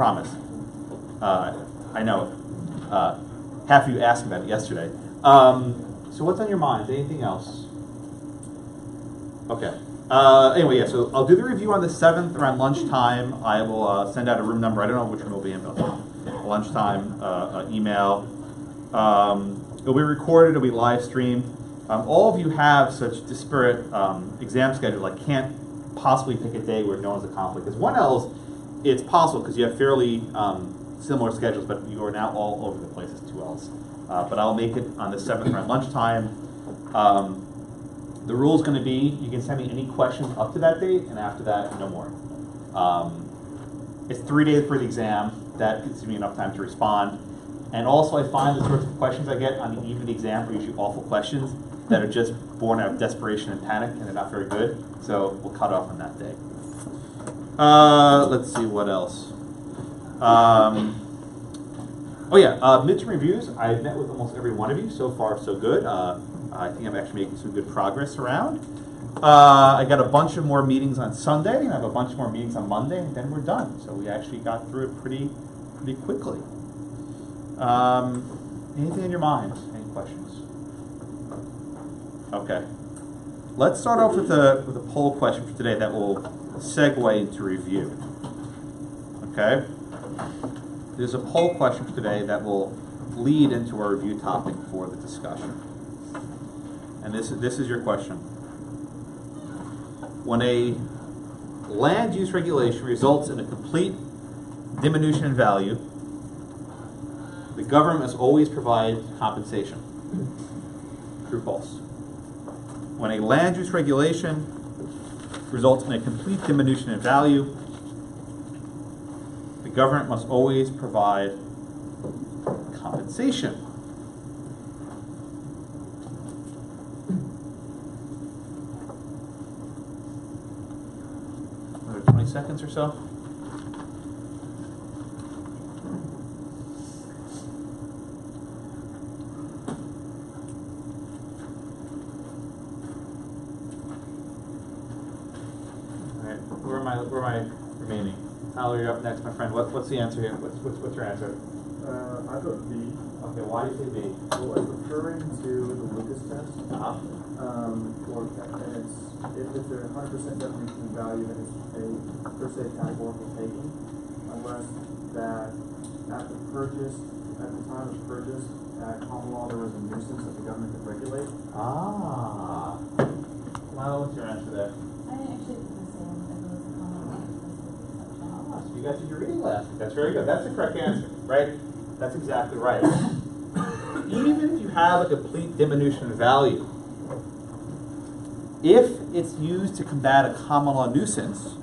promise. I know. Half of you asked about it yesterday. So what's on your mind? Anything else? Okay. Anyway, yeah, so I'll do the review on the 7th around lunchtime. I will send out a room number. I don't know which room will be in, but lunchtime email. It'll be recorded. It'll be live streamed. All of you have such disparate exam schedules. I can't possibly pick a day where no one's a conflict. Because 1Ls, it's possible because you have fairly similar schedules, but you are now all over the place as 2Ls. But I'll make it on the 7th around lunchtime. The rule is going to be you can send me any questions up to that date, and after that, no more. It's 3 days for the exam. That gives me enough time to respond. And also, I find the sorts of questions I get on the eve of the exam are usually awful questions that are just born out of desperation and panic, and they're not very good. So we'll cut off on that day. Let's see what else. Midterm reviews. I've met with almost every one of you. So far, so good. I think I'm actually making some good progress around. I got a bunch of more meetings on Sunday, and I have a bunch more meetings on Monday, and then we're done. So we actually got through it pretty quickly. Anything in your mind? Any questions? Okay. Let's start off with a poll question for today that will segue into review. Okay? There's a poll question for today that will lead into our review topic for the discussion. And this is your question. When a land use regulation results in a complete diminution in value, the government must always provide compensation. True or false? When a land use regulation results in a complete diminution in value, the government must always provide compensation. Another 20 seconds or so. Where am I remaining? Tyler, you're up next, my friend. What's the answer here? What's your answer? I vote B. Okay, why do you say B? Well, it's referring to the Lucas test. And if they're 100% definition of value, then it's a per se categorical taking, unless that at the time of purchase, at common law there was a nuisance that the government could regulate. Lila, what's your answer there? I actually think the same. So you guys did your reading last week. That's very good. That's the correct answer, right? That's exactly right. Even if you have a complete diminution in value, if it's used to combat a common law nuisance,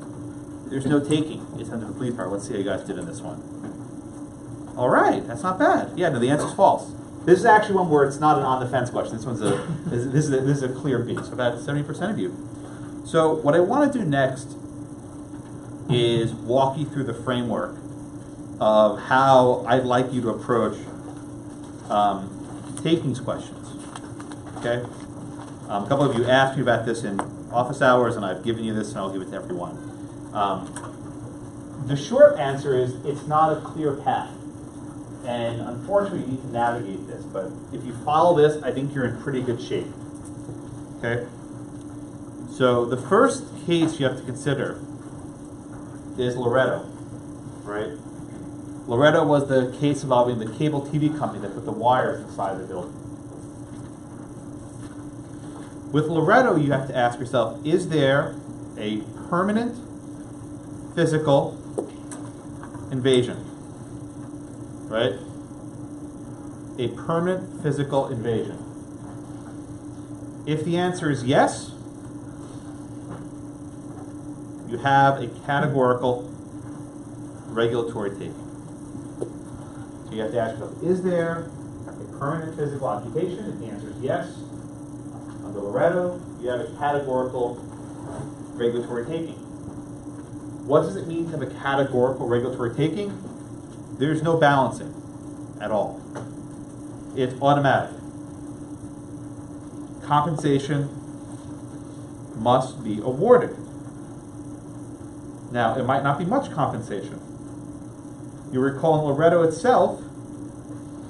there's no taking. It's under the complete part. Let's see how you guys did in this one. All right, that's not bad. Yeah, no, the answer's false. This is actually one where it's not an on-the-fence question. This is a clear B. So about 70% of you. So what I want to do next is walk you through the framework of how I'd like you to approach takings questions. Okay? A couple of you asked me about this in office hours, and I've given you this, and I'll give it to everyone. The short answer is it's not a clear path. And unfortunately, you need to navigate this. But if you follow this, I think you're in pretty good shape. Okay? So the first case you have to consider is Loretto, right? Loretto was the case involving the cable TV company that put the wires inside the building. With Loretto, you have to ask yourself, is there a permanent physical invasion? Right? A permanent physical invasion. If the answer is yes, you have a categorical regulatory taking. So you have to ask yourself, is there a permanent physical occupation? If the answer is yes, under Loretto, you have a categorical regulatory taking. What does it mean to have a categorical regulatory taking? There's no balancing at all. It's automatic. Compensation must be awarded. Now, it might not be much compensation. You recall in Loretto itself,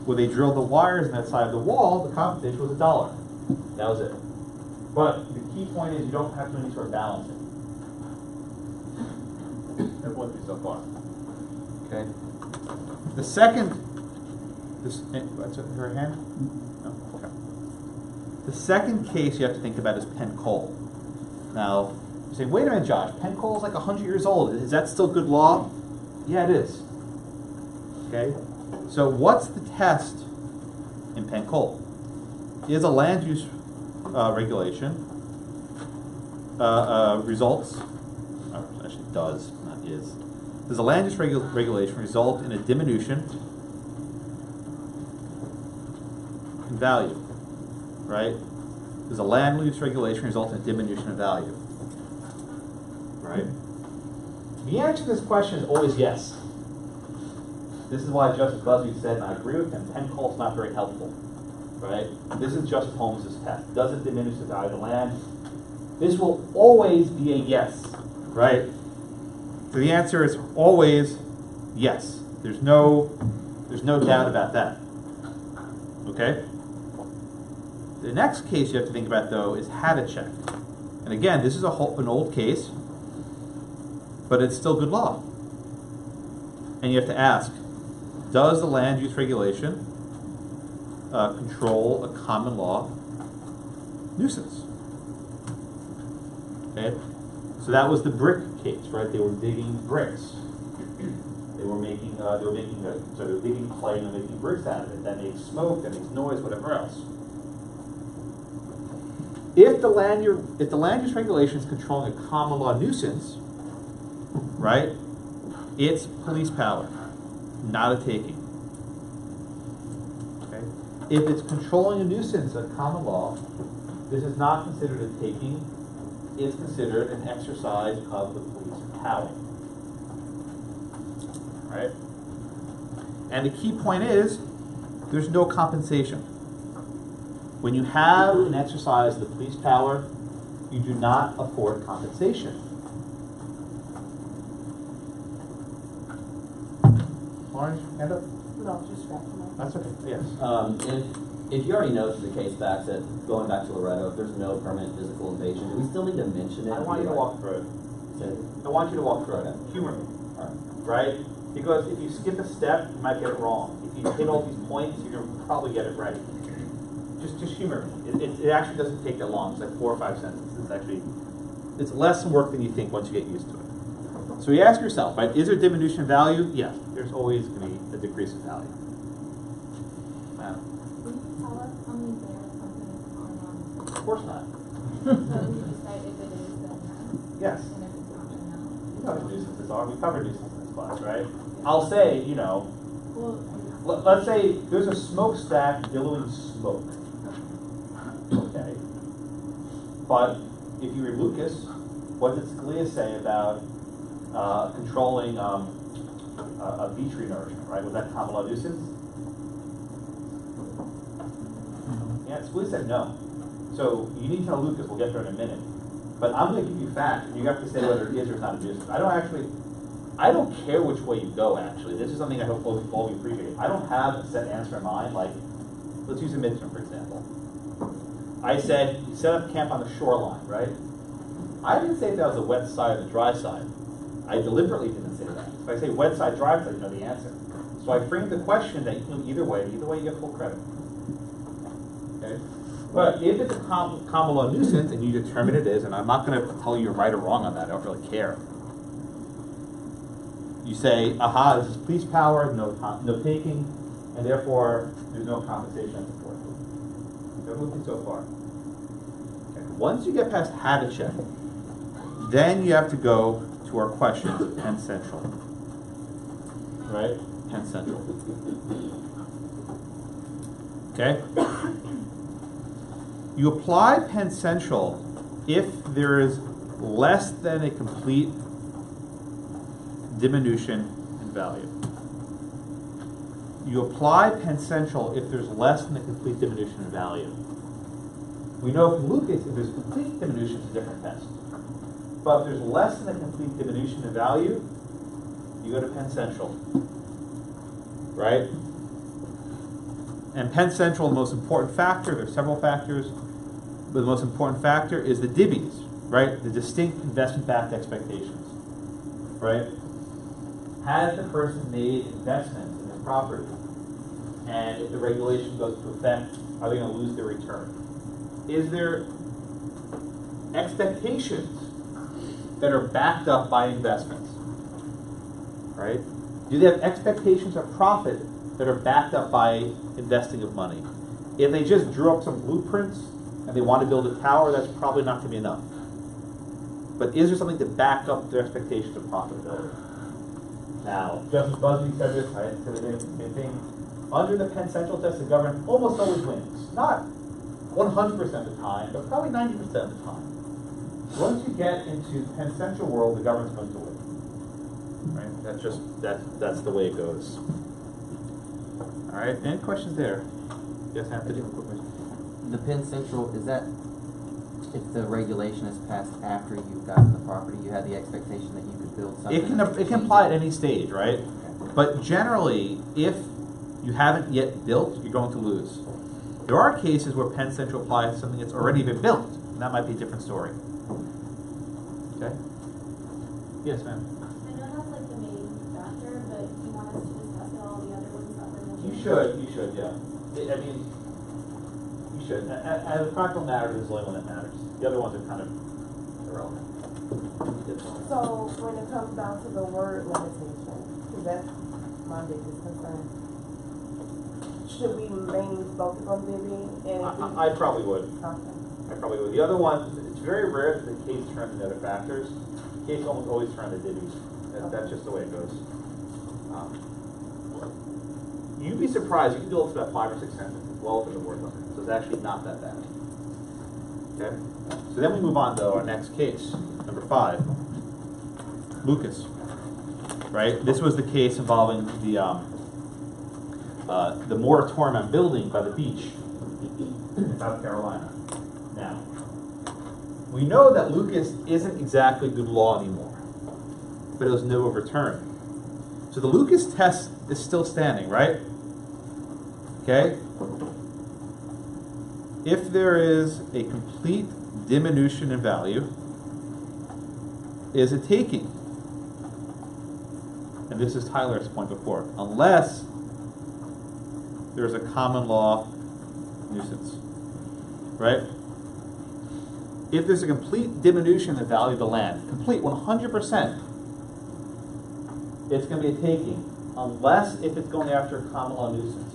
where they drilled the wires in that side of the wall, the compensation was $1. That was it. But the key point is you don't have to do any sort of balancing. Everyone's through so far. Okay. The second, what's her hand? No. Okay. The second case you have to think about is Penn Coal. Now, you say, wait a minute, Josh. Penn Coal is like 100 years old. Is that still good law? Yeah, it is. Okay. So what's the test in Penn Coal? Is a land use regulation results? Actually, does not is. Does a land use regulation result in a diminution in value? Right? Does a land use regulation result in a diminution of value? Right? The answer to this question is always yes. This is why Justice Busby said, and I agree with him, Penn Coal is not very helpful. Right? This is Justice Holmes' test. Does it diminish the value of the land? This will always be a yes. Right? So the answer is always yes. There's no doubt about that. Okay? The next case you have to think about, though, is Hadachek. And again, this is an old case, but it's still good law. And you have to ask, does the land use regulation control a common law nuisance? Okay? So that was the brick case, right? They were digging bricks. They were digging clay and making bricks out of it. That makes smoke, that makes noise, whatever else. If the land use regulation is controlling a common law nuisance, right? It's police power, not a taking. Okay? If it's controlling a nuisance, a common law, this is not considered a taking. It's considered an exercise of the police power. Right? And the key point is, there's no compensation. When you have an exercise of the police power, you do not afford compensation. Orange, hand up? No, just wrapping up. That's okay. Yes. If you already know through the case facts that going back to Loretto, if there's no permanent physical invasion, do we still need to mention it? I want you to walk through it. I want you to walk through it. Humor me. Right? Because if you skip a step, you might get it wrong. If you hit all these points, you're going to probably get it right. Just humor me. It actually doesn't take that long. It's like 4 or 5 sentences. It's less work than you think once you get used to it. So you ask yourself, right, is there diminution of value? Yes. There's always going to be a decrease in value. Can you tell us how many bears something is going on? Of course not. So we decide if it is, then no. Yes. And if it's not, then no. You know what nuisances are. We covered nuisances in this class, right? I'll say, let's say there's a smokestack billowing smoke. Okay. But if you read Lucas, what did Scalia say about controlling a beach renourishment, right? Was that common law nuisance? Yeah, Scalia said no. So you need to know Lucas, we'll get there in a minute. But I'm going to give you facts, and you have to say whether it is or is not a nuisance. I don't care which way you go, actually. This is something I hope all of you appreciate. I don't have a set answer in mind. Like, let's use a midterm, for example. I said, you set up camp on the shoreline, right? I didn't say if that was the wet side or the dry side. I deliberately didn't say that. If I say wet side, dry side, you know the answer. So I framed the question that you can do either way you get full credit. Okay? But if it's a common law nuisance and you determine it is, and I'm not going to tell you you're right or wrong on that, I don't really care. You say, aha, this is police power, no taking, and therefore there's no compensation for it. Everything so far. Okay. Once you get past Hadachek, then you have to go to our questions at Penn Central. Right? Penn Central. Okay? You apply Penn Central if there is less than a complete diminution in value. You apply Penn Central if there's less than a complete diminution in value. We know from Lucas if there's complete diminution, it's a different test. But if there's less than a complete diminution in value, you go to Penn Central. right? And Penn Central, the most important factor, there's several factors, but the most important factor is the divvies, right? The distinct investment-backed expectations, right? Has the person made investments in this property? And if the regulation goes into effect, are they going to lose their return? Is there expectations that are backed up by investments, right? Do they have expectations of profit that are backed up by investing of money? If they just drew up some blueprints and they want to build a tower, that's probably not going to be enough. But is there something to back up their expectations of profitability? Now, Justice Busby said this, I said the same thing. Under the Penn Central test, the government almost always wins. Not 100% of the time, but probably 90% of the time. Once you get into Penn Central world, the government's going to win. Right? That's the way it goes. All right. Any questions there? Yes, Anthony. The Penn Central, is that if the regulation is passed after you've gotten the property, you had the expectation that you could build something? It can apply at any stage, right? But generally, if you haven't yet built, you're going to lose. There are cases where Penn Central applies to something that's already been built, and that might be a different story. Okay? Yes, ma'am. I know that's like the main factor, but do you want us to discuss all the other ones that were mentioned? You should, yeah. I mean, you should. As a practical matter, this is the only one that matters. The other ones are kind of irrelevant. So when it comes down to the word limitation, because that's my biggest concern, should we mainly focus on divvying? I probably would. Okay. I probably would. The other one, it's very rare that the case turns into other factors. The case almost always turns to divvies. That's just the way it goes. You'd be surprised. You can do it to about 5 or 6 sentences well within the word limit. So it's actually not that bad. Okay? So then we move on to our next case, number 5. Lucas. Right? This was the case involving the moratorium on building by the beach in South Carolina. Now, we know that Lucas isn't exactly good law anymore, but it was never overturned. So the Lucas test is still standing, right? Okay? If there is a complete diminution in value, is it taking? And this is Tyler's point before. Unless there's a common law nuisance, right? If there's a complete diminution in the value of the land, complete 100%, it's going to be a taking, unless if it's going after a common law nuisance,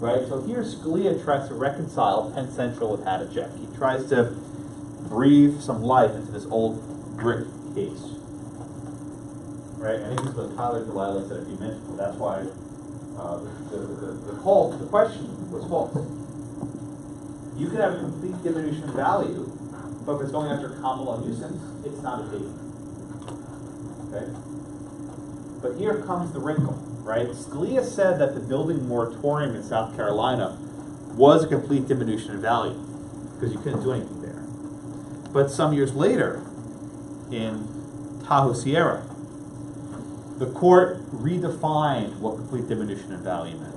right? So here Scalia tries to reconcile Penn Central with Hadachek. He tries to breathe some life into this old brick case, right? I think this was Tyler Delilah said a few minutes ago. That's why the question was false. You could have a complete diminution in value, but if it's going after common law nuisance, it's not a taking. Okay? But here comes the wrinkle, right? Scalia said that the building moratorium in South Carolina was a complete diminution in value because you couldn't do anything there. But some years later, in Tahoe Sierra, the court redefined what complete diminution in value meant.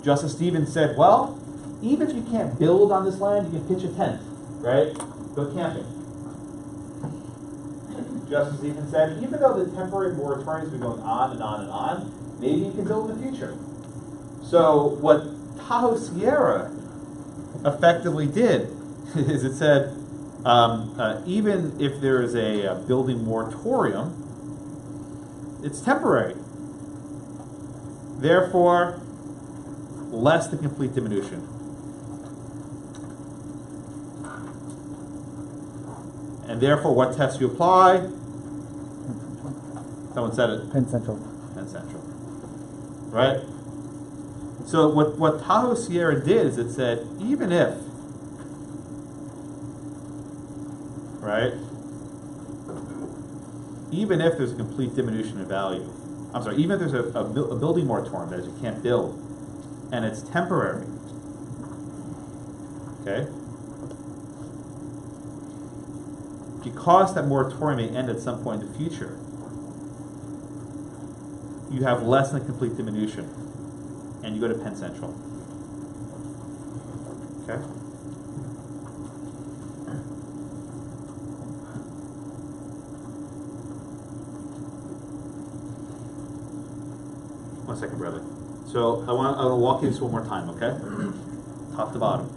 Justice Stevens said, well, even if you can't build on this land, you can pitch a tent, right? Go camping. Justice Stevens said, even though the temporary moratorium has been going on and on and on, maybe you can build in the future. So what Tahoe Sierra effectively did is it said, even if there is a building moratorium, it's temporary. Therefore, less than complete diminution. And therefore, what test you apply? Someone said it. Penn Central. Penn Central. Right? So what Tahoe Sierra did is it said, even if, right? Even if there's a complete diminution in value, I'm sorry, even if there's a building moratorium, that is, you can't build, and it's temporary, okay? Because that moratorium may end at some point in the future, you have less than a complete diminution. and you go to Penn Central. Okay? One second, Bradley. So I want to walk you through this one more time, okay? Top to bottom.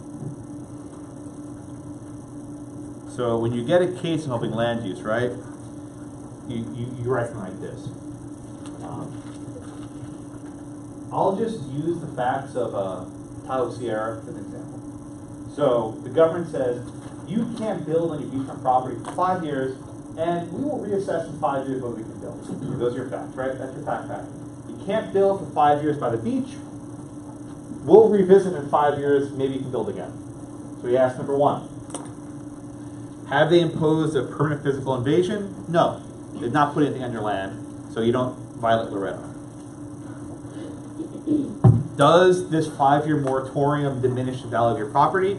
So when you get a case involving land use, right? You write something like this. I'll just use the facts of Tahoe Sierra as an example. So the government says you can't build on your beachfront property for 5 years, and we will reassess in 5 years whether we can build. Those are your facts, right? That's your fact pattern. You can't build for 5 years by the beach. We'll revisit in 5 years, maybe you can build again. So we ask number one, have they imposed a permanent physical invasion? No. They did not put anything on your land, so you don't violate Loretto. Does this 5-year moratorium diminish the value of your property?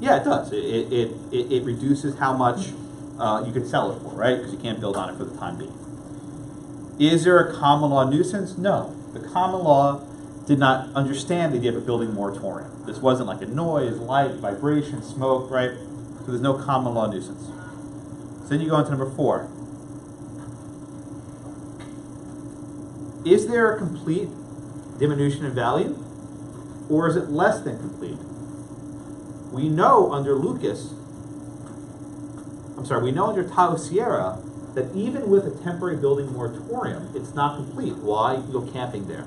Yeah, it does. It reduces how much you can sell it for, right? Because you can't build on it for the time being. Is there a common law nuisance? No. The common law did not understand the idea of a building moratorium. This wasn't like a noise, light, vibration, smoke, right? So there's no common law nuisance. So then you go on to number 4. Is there a complete diminution in value? Or is it less than complete? We know under under Tahoe Sierra that even with a temporary building moratorium, it's not complete. Why? You can go camping there.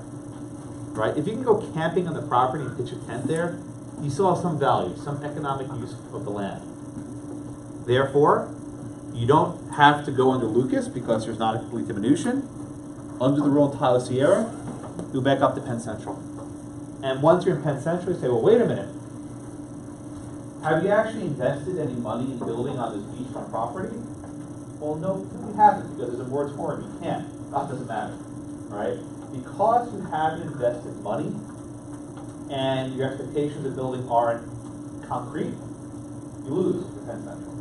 Right? If you can go camping on the property and pitch a tent there, you still have some value, some economic use of the land. Therefore, you don't have to go under Lucas because there's not a complete diminution. Under the rule in Tahoe Sierra, you go back up to Penn Central. And once you're in Penn Central, you say, well, wait a minute. Have you actually invested any money in building on this beachfront property? Well, no, you haven't, because there's a moratorium. You can't. That doesn't matter, right? Because you haven't invested money and your expectations of building aren't concrete, you lose with Penn Central,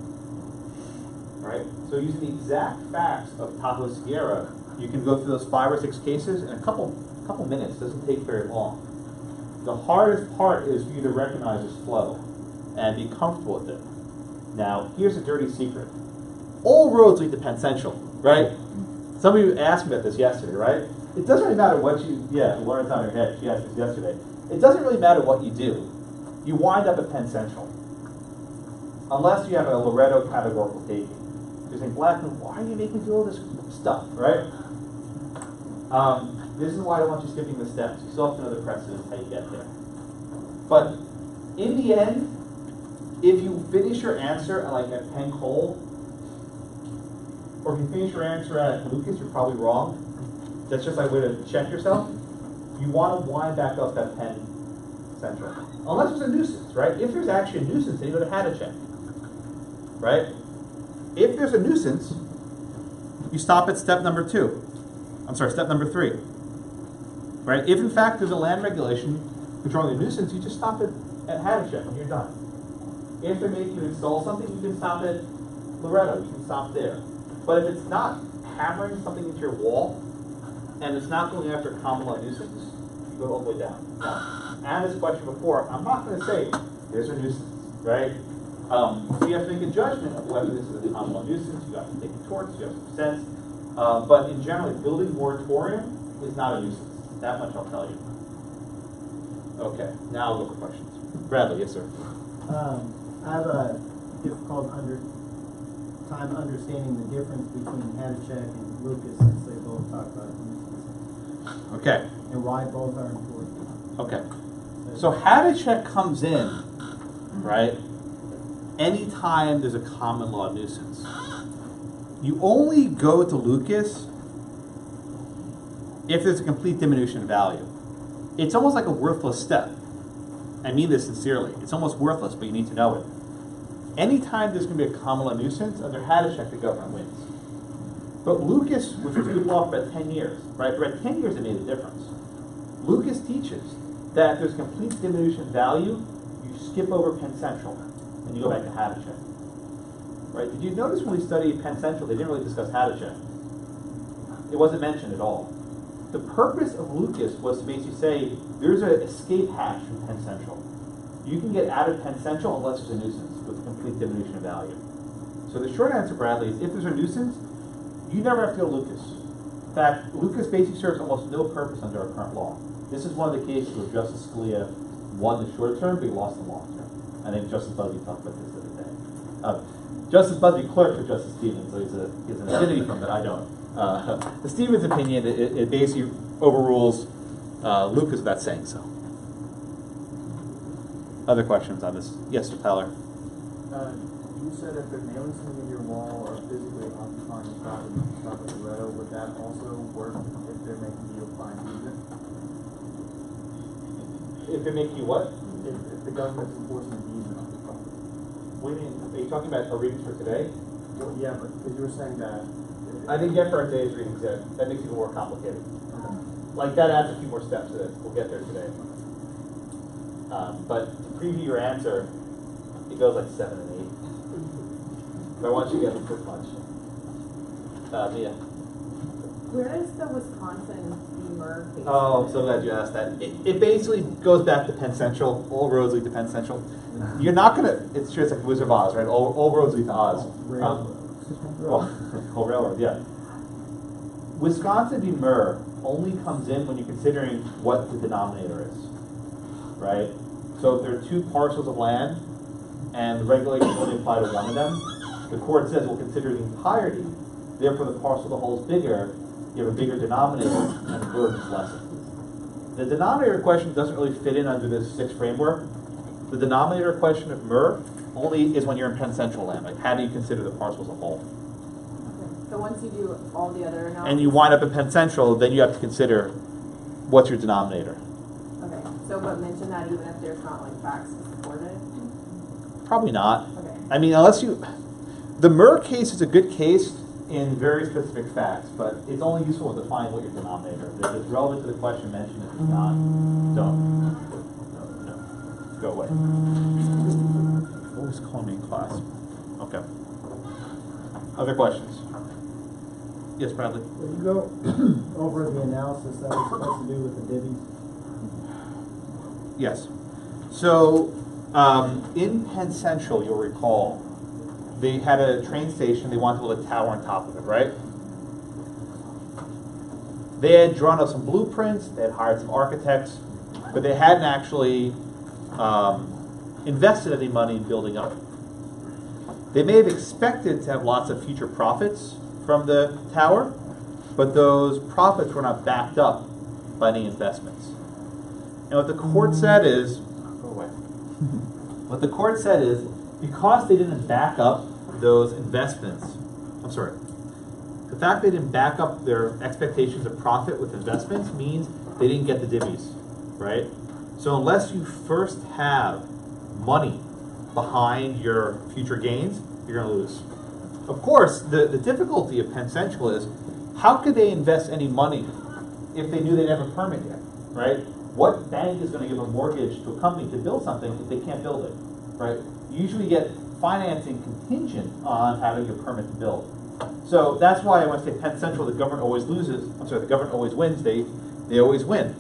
right? So using the exact facts of Tahoe Sierra, you can go through those 5 or 6 cases in a couple minutes. It doesn't take very long. The hardest part is for you to recognize this flow and be comfortable with it. Now, here's a dirty secret. All roads lead to Penn Central, right? Some of you asked me about this yesterday, right? It doesn't really matter what you, Lauren's on her head, she asked this yesterday. It doesn't really matter what you do. You wind up at Penn Central. Unless you have a Loretto categorical taking. You're saying, Blackman, why do you make me do all this stuff, right? This is why I don't want you skipping the steps. You still have to know the precedents, how you get there. But in the end, if you finish your answer like at Penn Coal, or if you finish your answer at Lucas, you're probably wrong. That's just like a way to check yourself. You want to wind back up at Penn Central. Unless there's a nuisance, right? If there's actually a nuisance, then you go to Hadachek, right? If there's a nuisance, you stop at step number 3. Right? If in fact there's a land regulation controlling the nuisance, you just stop at Hadachek and you're done. If they're making you install something, you can stop at Loretto, you can stop there. But if it's not hammering something into your wall, and it's not going after common law nuisance, you go all the way down. Now, I had this question before. I'm not going to say there's a nuisance, right? So you have to make a judgment of whether this is a common law nuisance. You have to take the torts, you have some sense. But in general, building moratorium is not a nuisance. That much I'll tell you. Okay, now I'll go for questions. Bradley, yes, sir. I have a difficult time understanding the difference between Hadachek and Lucas, since they both talk about nuisance. Okay. And why both are important. Okay. So Hadachek comes in, right, anytime there's a common law nuisance. You only go to Lucas if there's a complete diminution in value. It's almost like a worthless step. I mean this sincerely. It's almost worthless, but you need to know it. Anytime there's going to be a common law nuisance, under Hadachek, the government wins. But Lucas, which was good law for about 10 years, right? For about 10 years it made a difference. Lucas teaches that if there's complete diminution in value, you skip over Penn Central and you go back to Hadachek. Right? Did you notice when we studied Penn Central, they didn't really discuss Hadachek? It wasn't mentioned at all. the purpose of Lucas was to basically say there's an escape hatch from Penn Central. You can get out of Penn Central unless there's a nuisance with complete diminution of value. So the short answer, Bradley, is if there's a nuisance, you never have to go to Lucas. In fact, Lucas basically serves almost no purpose under our current law. This is one of the cases where Justice Scalia won the short term, but he lost the long term. I think Justice Busby talked about this the other day. Justice Busby clerked for Justice Stevens, so he has an affinity from it. I don't. The Stevens opinion, it basically overrules Lucas without saying so. Other questions on this? Yes, Mr. Tyler. You said if they're nailing something in your wall or physically occupying the property on top of the Loretto, would that also work if they're making you apply an easement? If they make you what? If the government's enforcing an easement on the property. What do you mean? Are you talking about our readings for today? Well, yeah, but because you were saying that. I think get for our today's readings, yeah. That makes it even more complicated. Like, that adds a few more steps to it. We'll get there today. But to preview your answer, it goes like 7 and 8. But I want you to get it this much. Mia. Where is the Wisconsin Beamer case? Oh, I'm so glad you asked that. It basically goes back to Penn Central. All roads lead to Penn Central. You're not going to, it's true, it's like Wizard of Oz, right? All roads lead to Oz. Whole railroad, yeah. Wisconsin v. Murr only comes in when you're considering what the denominator is, right? So if there are two parcels of land and the regulations only apply to one of them, the court says we'll consider the entirety. Therefore, the parcel of the whole is bigger. You have a bigger denominator, and the burden is lessened. The denominator question doesn't really fit in under this 6 framework. The denominator question of Murr only is when you're in Penn Central land. Like, how do you consider the parcel as a whole? Okay. So once you do all the other analysis. And you wind up in Penn Central, then you have to consider what's your denominator. Okay. So but mention that even if there's not like facts to support it? Probably not. Okay. I mean, unless you... The Murr case is a good case in very specific facts, but it's only useful to define what your denominator is. If it's relevant to the question mentioned, if it's not, don't. No. Go away. Always call me in class. Okay. Other questions? Yes, Bradley? Will you go over the analysis that we're supposed to do with the divvies? Yes. So, in Penn Central, you'll recall, they had a train station, they wanted to build a tower on top of it, right? They had drawn up some blueprints, they had hired some architects, but they hadn't actually invested any money in building up. They may have expected to have lots of future profits from the tower, but those profits were not backed up by any investments. And what the court said is, go away. What the court said is, because they didn't back up those investments, the fact they didn't back up their expectations of profit with investments means they didn't get the divvies, right? So unless you first have money behind your future gains, you're going to lose. Of course, the difficulty of Penn Central is, how could they invest any money if they knew they didn't have a permit yet, right? What bank is going to give a mortgage to a company to build something if they can't build it, right? You usually get financing contingent on having your permit to build. So that's why when I say Penn Central, the government always loses. The government always wins. They always win.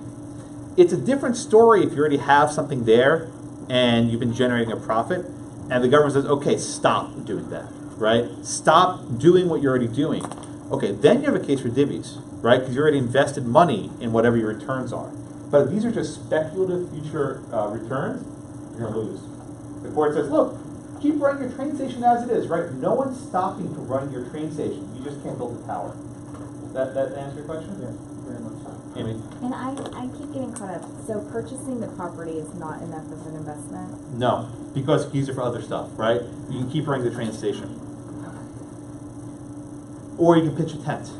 It's a different story if you already have something there and you've been generating a profit, and the government says, okay, stop doing that, right? Stop doing what you're already doing. Okay, then you have a case for divvies, right? Because you already invested money in whatever your returns are. But if these are just speculative future returns, you're going to lose. The court says, look, keep running your train station as it is, right? No one's stopping to run your train station. You just can't build a tower. That answer your question? Yeah, very much so. Amy? And I keep getting caught up. So purchasing the property is not enough of an investment? No, because you can use it for other stuff, right? You can keep running the train station. Or you can pitch a tent,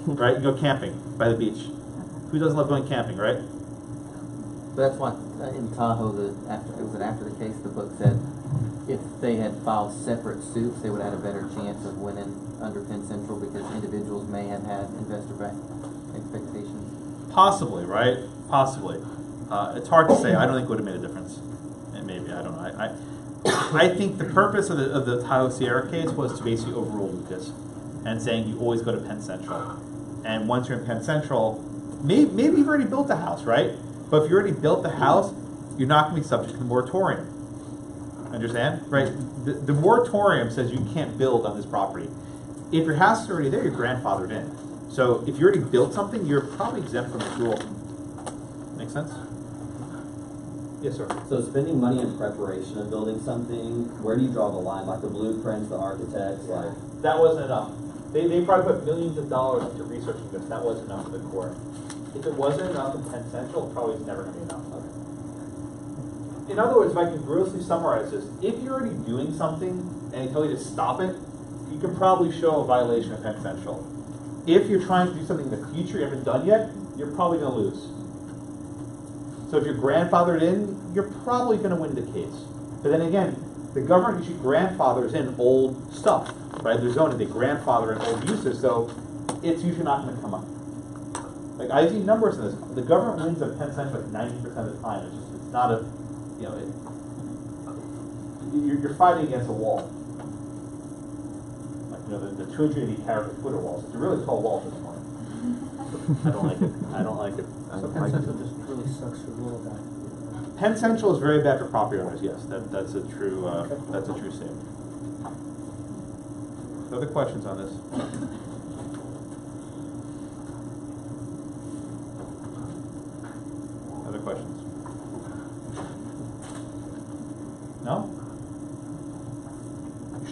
right? You go camping by the beach. Who doesn't love going camping, right? But that's why in Tahoe, after the case, the book said if they had filed separate suits, they would have had a better chance of winning under Penn Central because individuals may have had investor-backed expectations. Possibly, right? Possibly. It's hard to say. I don't think it would have made a difference. And maybe, I don't know. I think the purpose of the Tahoe Sierra case was to basically overrule Lucas and saying you always go to Penn Central. And once you're in Penn Central, maybe you've already built a house, right? But if you already built the house, you're not going to be subject to the moratorium. Understand? Right? The moratorium says you can't build on this property. If your house is already there, you're grandfathered in. So if you already built something, you're probably exempt from this rule. Make sense? Yes, sir. So spending money in preparation of building something, where do you draw the line? Like the blueprints, the architects, like? That wasn't enough. They probably put millions of dollars into researching this. That wasn't enough for the court. If it wasn't enough in Penn Central, it probably is never going to be enough. In other words, if I can grossly summarize this, if you're already doing something and they tell you to stop it, you can probably show a violation of Penn Central. If you're trying to do something in the future you haven't done yet, you're probably going to lose. So if you're grandfathered in, you're probably going to win the case. But then again, the government usually grandfathers in old stuff, right? They're zoning, they grandfather in old uses, so it's usually not going to come up. Like, I see numbers in this. The government wins at Penn Central like 90% of the time. It's not a, you know, you're fighting against a wall. Like, you know, the 280 character Twitter walls. It's a really tall wall at this point. I don't like it. I don't like it. So Penn Central just really sucks for little guys. Penn Central is very bad for property owners. Yes, that's a true statement. Other questions on this? Other questions? No?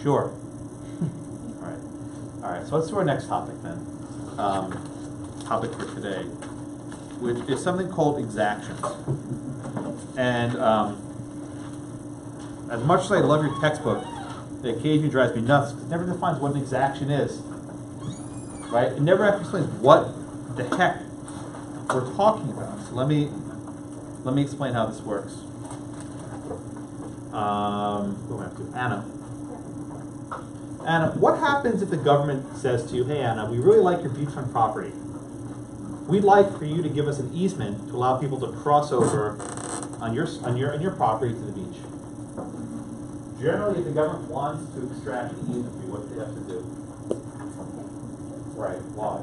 Sure. All right. So let's do our next topic then. Topic for today, which is something called exactions. And as much as I love your textbook, it occasionally drives me nuts because it never defines what an exaction is. Right? It never actually explains what the heck we're talking about. So let me explain how this works. Who am I up to? Anna. Anna, what happens if the government says to you, hey Anna, we really like your beachfront property. We'd like for you to give us an easement to allow people to cross over on your property to the beach. Generally, if the government wants to extract the easement from you, what do they have to do? Right, why?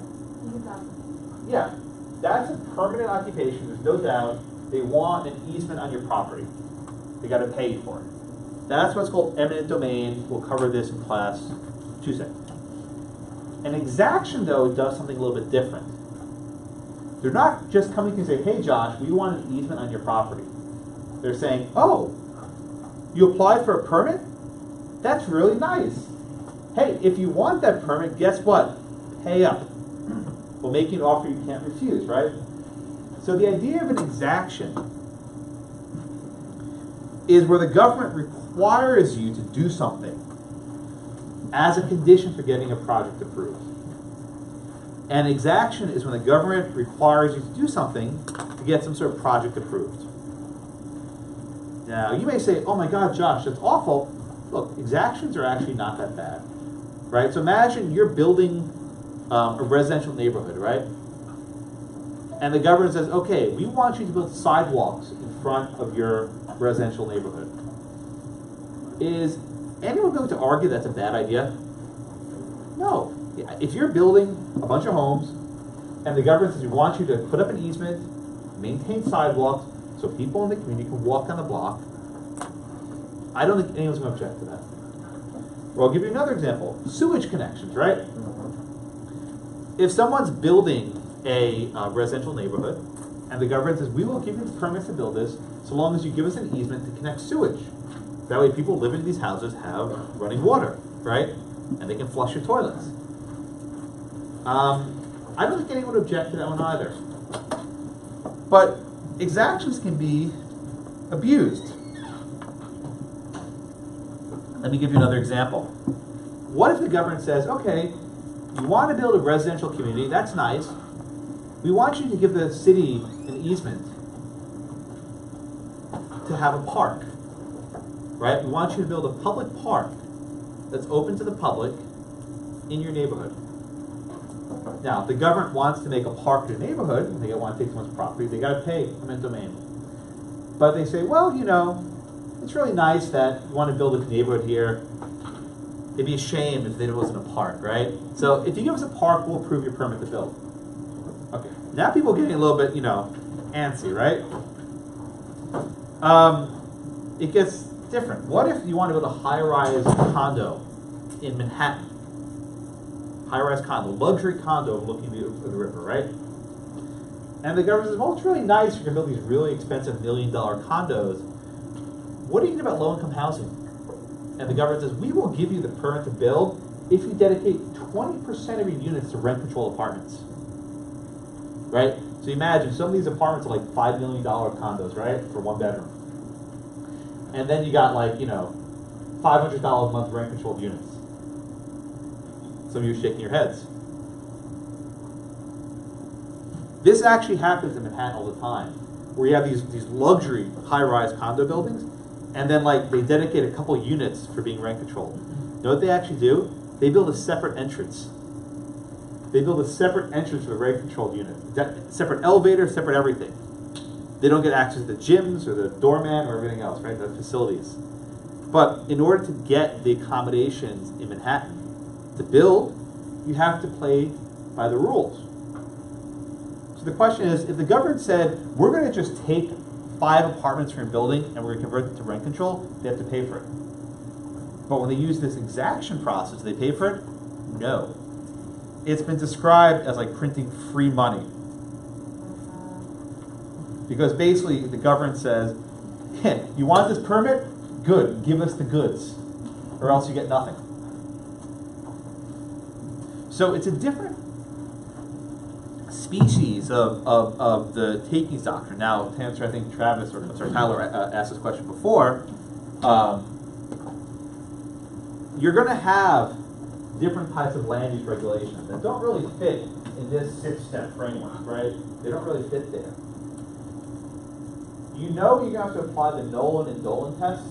Yeah, that's a permanent occupation, there's no doubt. They want an easement on your property. They got to pay you for it. That's what's called eminent domain. We'll cover this in class Tuesday. An exaction, though, does something a little bit different. They're not just coming to you and say, hey, Josh, we want an easement on your property. They're saying, oh, you applied for a permit? That's really nice. Hey, if you want that permit, guess what? Pay up. We'll make you an offer you can't refuse, right? So the idea of an exaction is where the government requires you to do something as a condition for getting a project approved. An exaction is when the government requires you to do something to get some sort of project approved. Now, you may say, oh my God, Josh, that's awful. Look, exactions are actually not that bad, right? So imagine you're building a residential neighborhood, right? And the government says, okay, we want you to build sidewalks in front of your residential neighborhood. Is anyone going to argue that's a bad idea? No. If you're building a bunch of homes and the government says we want you to put up an easement, maintain sidewalks so people in the community can walk down the block, I don't think anyone's going to object to that. Well, I'll give you another example. Sewage connections, right? If someone's building a residential neighborhood and the government says we will give you the permits to build this so long as you give us an easement to connect sewage. That way people living in these houses have running water, right? And they can flush your toilets. I don't think anyone would object to that one either. But exactions can be abused. Let me give you another example. What if the government says, okay, you want to build a residential community, that's nice. We want you to give the city an easement to have a park, right? We want you to build a public park that's open to the public in your neighborhood. Now, if the government wants to make a park in a neighborhood, and they want to take someone's property, they got to pay eminent domain. But they say, well, you know, it's really nice that you want to build a neighborhood here. It'd be a shame if there wasn't a park, right? So if you give us a park, we'll approve your permit to build. Okay. Now people are getting a little bit, antsy, right? It gets different. What if you want to build a high-rise condo in Manhattan? High-rise condo, luxury condo looking at the river, right? And the government says, well, it's really nice. You can build these really expensive $1 million condos. What do you think about low-income housing? And the government says, we will give you the permit to build if you dedicate 20% of your units to rent-controlled apartments. Right? So imagine some of these apartments are like $5 million condos, right? For one bedroom. And then you got like, $500 a month rent-controlled units. Some of you are shaking your heads. This actually happens in Manhattan all the time, where you have these luxury high-rise condo buildings, and then like they dedicate a couple units for being rent-controlled. You know what they actually do? They build a separate entrance. They build a separate entrance for the rent-controlled unit. Separate elevator, separate everything. They don't get access to the gyms or the doorman or everything else, right? The facilities. But in order to get the accommodations in Manhattan to build, you have to play by the rules. So the question is, if the government said, we're going to just take 5 apartments from your building and we're going to convert them to rent control, they have to pay for it. But when they use this exaction process, they pay for it? No. It's been described as like printing free money. Because basically the government says, hey, you want this permit? Good, give us the goods, or else you get nothing. So it's a different species of the takings doctrine. Now, to answer, I think Travis or Tyler asked this question before, you're going to have different types of land use regulations that don't really fit in this 6-step framework, right? They don't really fit there. You know you're going to have to apply the Nolan and Dolan tests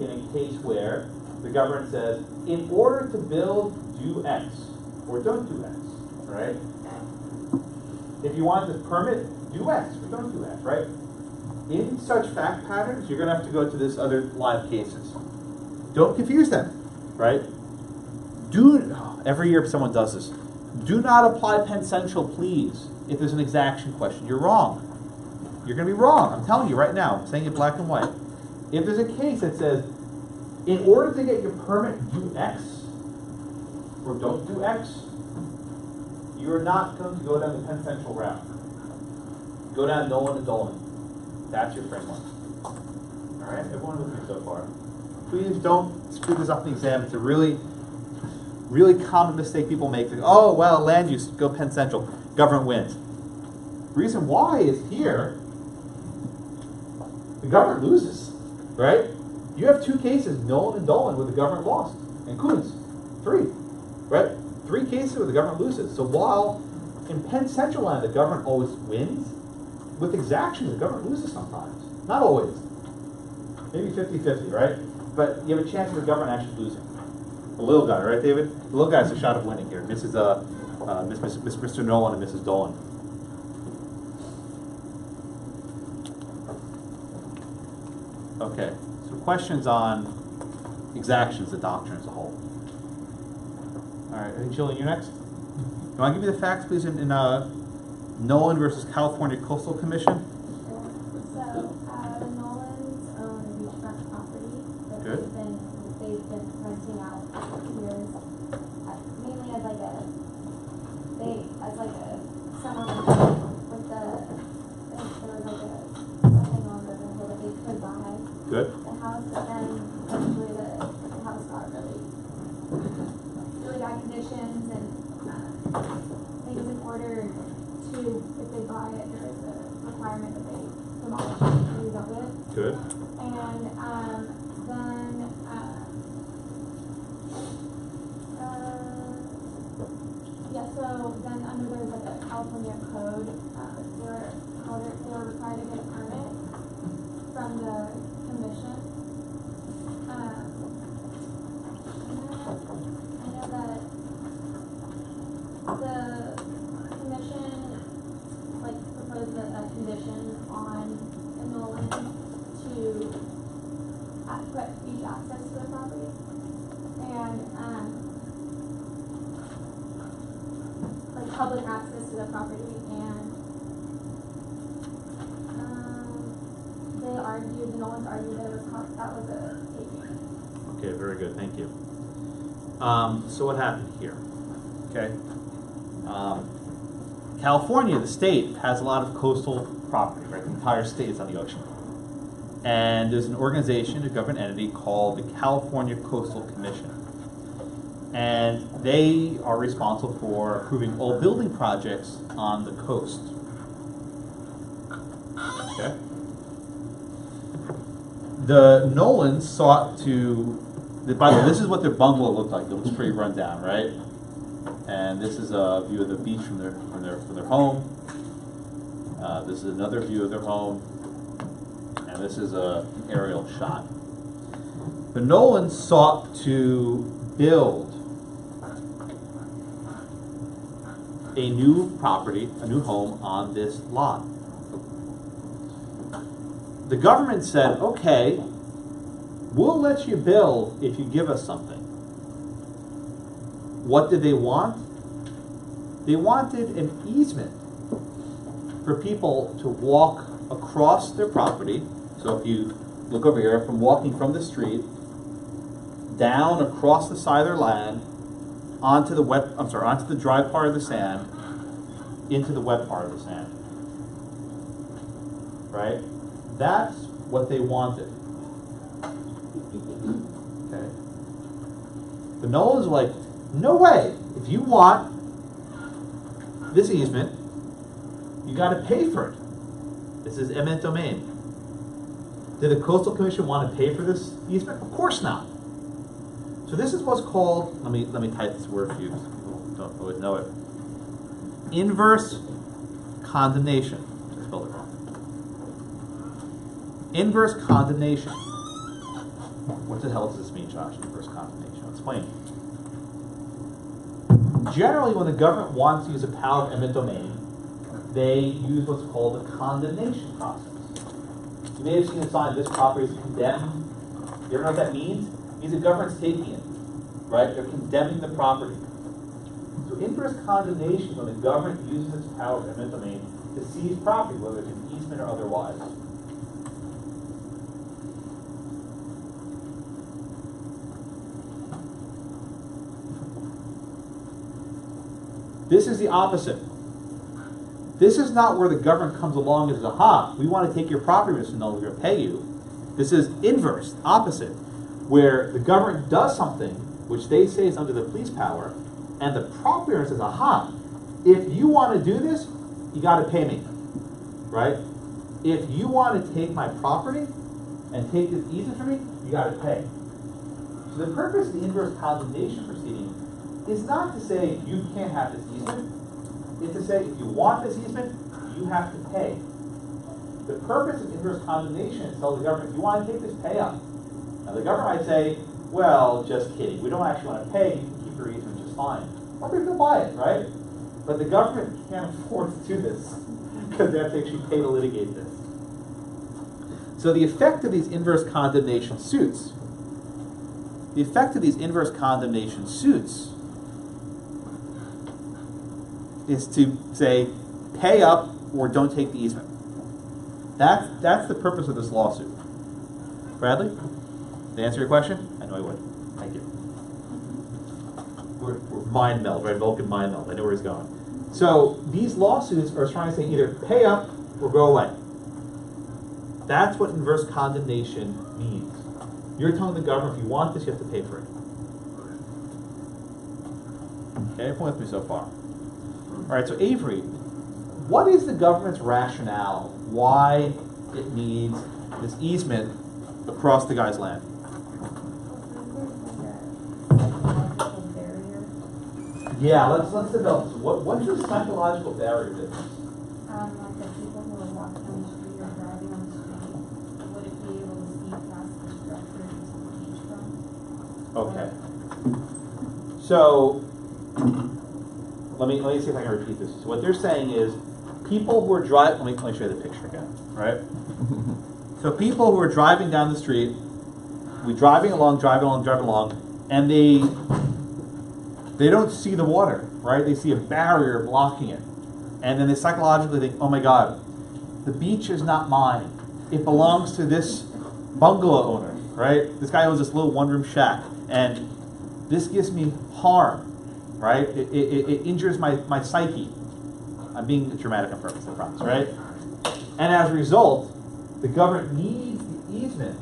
in a case where the government says, in order to build, do X, or don't do X, right? If you want this permit, do X, or don't do X, right? In such fact patterns, you're going to have to go to this other line of cases. Don't confuse them, right? Every year someone does this. Do not apply Penn Central, please, if there's an exaction question. You're wrong. You're going to be wrong. I'm telling you right now. I'm saying it black and white. If there's a case that says, in order to get your permit, do X, or don't do X, you're not going to go down the Penn Central route. Go down Nolan and Dolan. That's your framework. All right? Everyone with me so far. Please don't screw this up in the exam. It's a really, really common mistake people make. Oh, well, land use, go Penn Central. Government wins. The reason why is here, the government loses, right? You have 2 cases, Nolan and Dolan, where the government lost, and Coons, 3, right? 3 cases where the government loses. So while in Penn Central land the government always wins, with exactions the government loses sometimes. Not always. Maybe 50-50, right? But you have a chance of the government actually losing. The little guy, right, David? The little guy's a shot of winning here. Mr. Nolan and Mrs. Dolan. Okay, so questions on exactions, the doctrine as a whole. All right, Jillian, you next. Do I give you the facts, please, in Nolan versus California Coastal Commission? So, the Nolans own a beachfront property that Good. they've been renting out for years, mainly as like a summer rental with there was like something on the rental that they could buy Good. the house, but then eventually the house got really bad conditions, and things in order to, if they buy it, there is a requirement that they demolish it and rebuild it. Good. And then so then under there's like a California code, they were required to get a permit from the commission. And I know that the commission proposed a condition on Nolan to put beach access to the property, and public access to the property, and the Nolans argued that that was a taking. Okay, very good, thank you. So what happened here? Okay. California, the state, has a lot of coastal property, right? The entire state is on the ocean. And there's an organization, a government entity called the California Coastal Commission. And they are responsible for approving all building projects on the coast. Okay. The Nolans sought to, by the way, this is what their bungalow looked like. It looks pretty run down, right? And this is a view of the beach from their home. This is another view of their home. And this is an aerial shot. The Nolans sought to build a new property, a new home on this lot. The government said, okay, we'll let you build if you give us something. What did they want? They wanted an easement for people to walk across their property. So if you look over here, from walking from the street down across the side of their land onto the onto the dry part of the sand, into the wet part of the sand. Right? That's what they wanted. Okay. The Nolans were like, no way. If you want this easement, you got to pay for it. This is eminent domain. Did the Coastal Commission want to pay for this easement? Of course not. So this is what's called, let me type this word for you because people don't always know it. Inverse condemnation. I spelled it wrong. Inverse condemnation. What the hell does this mean, Josh? Inverse condemnation. I'll explain. Generally, when the government wants to use a power of eminent domain, they use what's called a condemnation process. You may have seen a sign, this property is condemned. You ever know what that means? It means the government's taking it, right? They're condemning the property. So inverse condemnation, when the government uses its power of eminent domain to seize property, whether it's an easement or otherwise. This is the opposite. This is not where the government comes along and says, aha, we want to take your property, Mr. Nolans, we're going to pay you. This is inverse, opposite, where the government does something which they say is under the police power, and the property owner says, aha, if you want to do this, you got to pay me, right? If you want to take my property and take this easement from me, you got to pay. So the purpose of the inverse condemnation proceeding is not to say you can't have this easement. It's to say if you want this easement, you have to pay. The purpose of inverse condemnation is to tell the government, if you want to take this, pay up. Now the government might say, well, just kidding. We don't actually want to pay. You can keep your easement just fine. Well, they're going to buy it, right? But the government can't afford to do this because they have to actually pay to litigate this. So the effect of these inverse condemnation suits, is to say, pay up or don't take the easement. That's the purpose of this lawsuit. Bradley, to answer your question? I know I would. Thank you. We're mind meld, right? Vulcan mind meld. I know where he's going. So these lawsuits are trying to say either pay up or go away. That's what inverse condemnation means. You're telling the government, if you want this, you have to pay for it. Okay, everyone with me so far? All right, so Avery, what is the government's rationale why it needs this easement across the guy's land? Yeah, let's develop this. What's the psychological barrier to this? Like the people who are walking on the street or driving on the street, would it be able to see past the structure into the beachfront? Okay. So let me see if I can repeat this. So what they're saying is people who are driving, let me show you the picture again, right? So people who are driving down the street, we're driving along, and they don't see the water, right? They see a barrier blocking it. And then they psychologically think, oh my God, the beach is not mine. It belongs to this bungalow owner, right? This guy owns this little one-room shack, and this gives me harm, right? It injures my psyche. I'm being dramatic on purpose, I promise, right? And as a result, the government needs the easement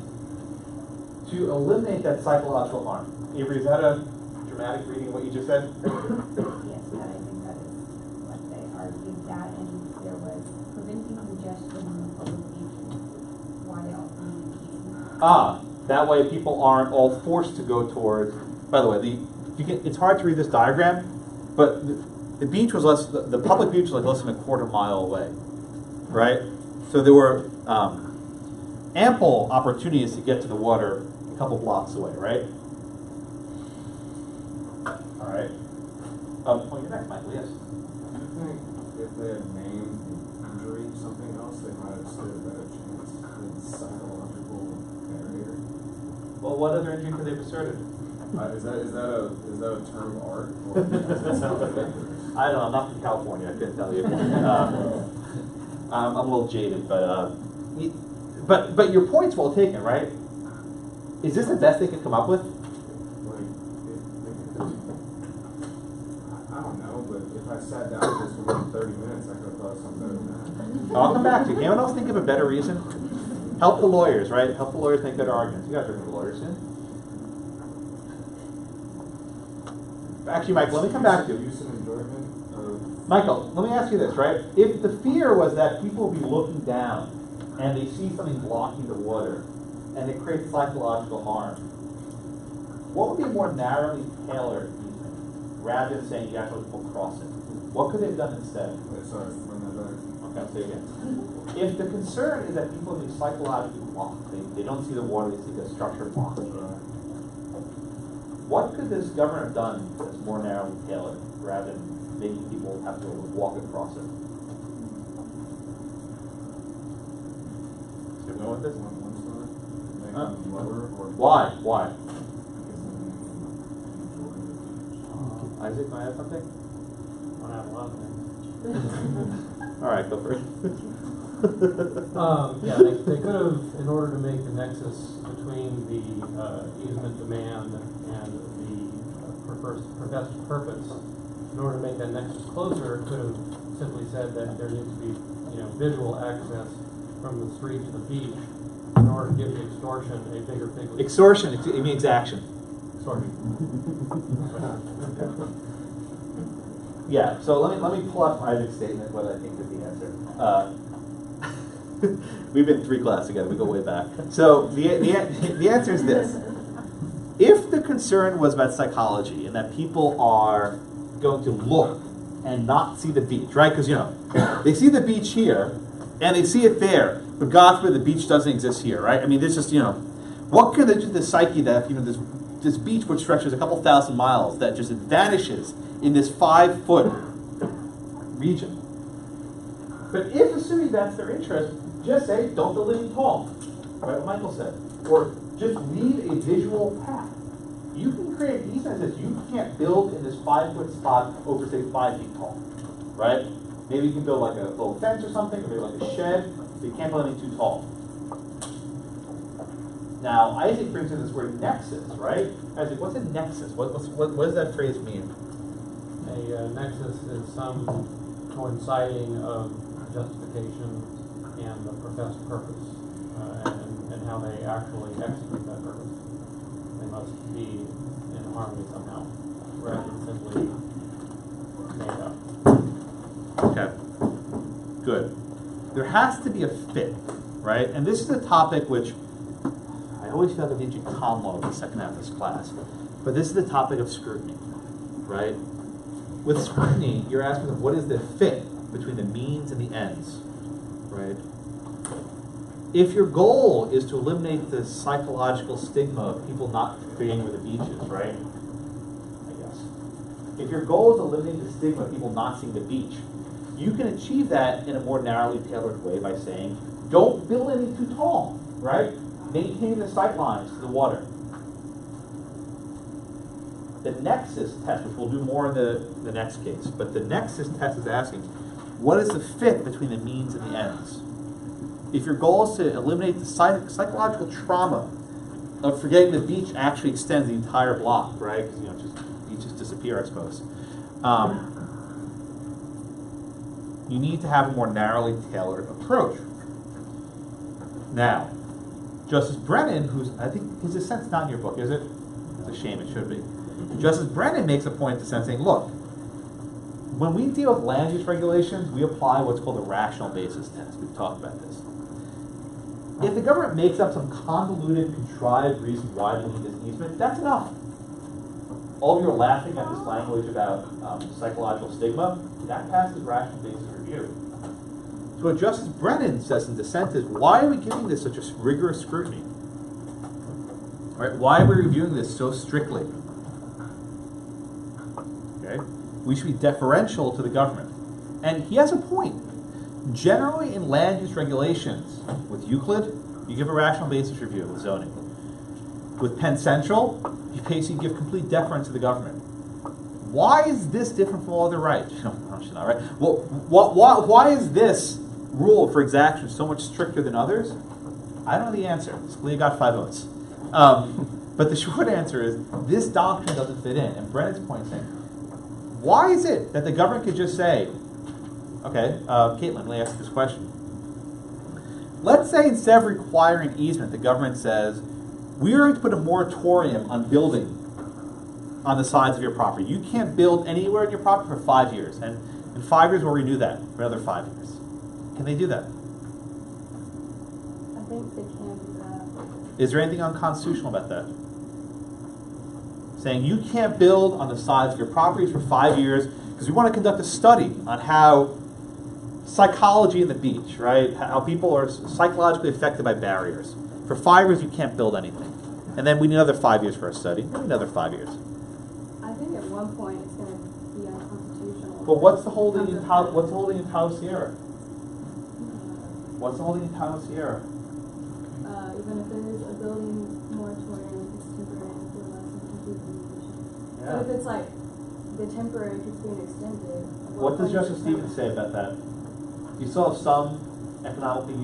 to eliminate that psychological harm. Avery, is that a dramatic reading of what you just said? Yes, but I think that is what they argued that, and there was preventing congestion on the public beaches, why they also need easement. That way people aren't all forced to go towards. By the way, it's hard to read this diagram, but the beach was the public beach was like less than a quarter mile away, right? So there were ample opportunities to get to the water a couple blocks away, right? All right. Oh, you're next, Michael. Yes. Do you think if they had named the injury something else, they might have stood a better chance than psychological barrier? Well, what other injury could they have asserted? Is that a term of art? Or I don't know. I'm not from California. I couldn't tell you. I'm a little jaded, but your point's well taken, right? Is this the best they could come up with? I don't know, but if I sat down with this for 30 minutes, I could have thought of something better than that. I'll come back to you. Can anyone else think of a better reason? Help the lawyers, right? Help the lawyers make better arguments. You guys are going to be lawyers soon. Actually, Michael, let me come back to you. Use and enjoyment of... Michael, let me ask you this, right? If the fear was that people would be looking down and they see something blocking the water and it creates psychological harm, what would be a more narrowly tailored easement rather than saying you have to let people cross it? What could they have done instead? Sorry, run that back. Okay, I'll say it again. If the concern is that people will be psychologically blocked, they don't see the water, they see the structure blocked. What could this government have done that's more narrowly tailored rather than making people have to walk across it? You know what this is? Why? Isaac, can I add something? I have a lot of things. All right, go for it. Yeah, they could have, in order to make the nexus between the easement demand and the professed purpose, in order to make that nexus closer, could have simply said that there needs to be, visual access from the street to the beach in order to give the extortion a bigger piglet. Extortion, you mean exaction. Extortion. Yeah, so let me pull up Isaac's statement, what I think is the answer. We've been in 3 classes together, we go way back. So the answer is this. If the concern was about psychology and that people are going to look and not see the beach, right? Because, they see the beach here and they see it there, but God forbid the beach doesn't exist here, right? I mean, there's just, what could they do to the psyche that, this beach which stretches a couple thousand miles that just vanishes in this 5-foot region? But if, assuming that's their interest, just say, don't build any tall, right, what Michael said. Or just leave a visual path. You can create easements that you can't build in this 5-foot spot over, say, 5 feet tall, right? Maybe you can build like a little fence or something, or maybe like a shed, but you can't build anything too tall. Now, Isaac brings in this word nexus, right? Isaac, what's a nexus? What does that phrase mean? A nexus is some coinciding of justification and the professed purpose, and how they actually execute that purpose. They must be in harmony somehow, rather than simply made up. Okay, good. There has to be a fit, right? And this is a topic which I always feel like I need you combo the second half of this class. But this is the topic of scrutiny, right? With scrutiny, you're asking what is the fit between the means and the ends, right? If your goal is to eliminate the psychological stigma of people not being where the beach is, right? I guess. If your goal is to eliminate the stigma of people not seeing the beach, you can achieve that in a more narrowly tailored way by saying, don't build anything too tall, right? Maintain the sight lines to the water. The nexus test, which we'll do more in the next case, but the nexus test is asking, what is the fit between the means and the ends? if your goal is to eliminate the psychological trauma of forgetting the beach actually extends the entire block, right? Because just beaches disappear, I suppose. You need to have a more narrowly tailored approach. Now, Justice Brennan, I think his dissent's not in your book, is it? It's a shame, it should be. Justice Brennan makes a point of dissent saying, look, when we deal with land use regulations, we apply what's called a rational basis test. We've talked about this. If the government makes up some convoluted, contrived reason why they need this easement, that's enough. All of you are laughing at this language about psychological stigma. That passes rational basis review. So what Justice Brennan says in dissent is, why are we giving this such a rigorous scrutiny? Right? Why are we reviewing this so strictly? Okay? We should be deferential to the government. And he has a point. Generally in land use regulations, with Euclid, you give a rational basis review with zoning. With Penn Central, you basically give complete deference to the government. Why is this different from all other rights? No, she's not right. Well, why is this rule for exactions so much stricter than others? I don't know the answer. Scalia got 5 votes. But the short answer is, this doctrine doesn't fit in. And Brennan's point is saying, why is it that the government could just say, okay, Caitlin, let me ask this question. Let's say instead of requiring an easement, the government says, we are going to put a moratorium on building on the sides of your property. You can't build anywhere in your property for 5 years. And in 5 years, we'll renew that for another 5 years. Can they do that? I think they can do that. Is there anything unconstitutional about that? Saying you can't build on the sides of your properties for 5 years because we want to conduct a study on how psychology in the beach, right? How people are psychologically affected by barriers. For 5 years, you can't build anything. And then we need another 5 years for our study. Another 5 years. I think at one point it's going to be unconstitutional. But what's the holding in Palo Sierra? What's the holding in Palo Sierra? Even if there is a building moratorium, if it's temporary, if you're less than complete demolition. Yeah. But if it's like the temporary keeps being extended. What does Justice Stevens say about that? You still have some economically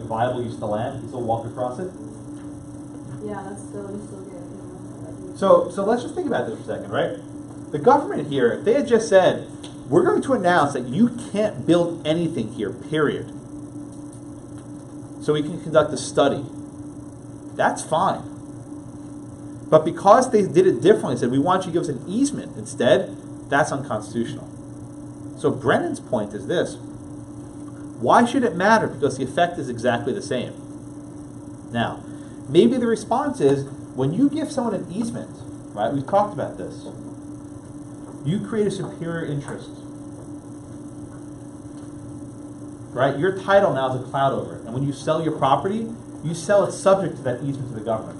viable use of the land. You still walk across it. Yeah, that's still you still get. So let's just think about this for a second, right? The government here, if they had just said, we're going to announce that you can't build anything here, period. So we can conduct a study. That's fine. But because they did it differently, said we want you to give us an easement instead, that's unconstitutional. So Brennan's point is this. Why should it matter? Because the effect is exactly the same. Now, maybe the response is, when you give someone an easement, right, we've talked about this, you create a superior interest. Right? Your title now is a cloud over it. And when you sell your property, you sell it subject to that easement to the government.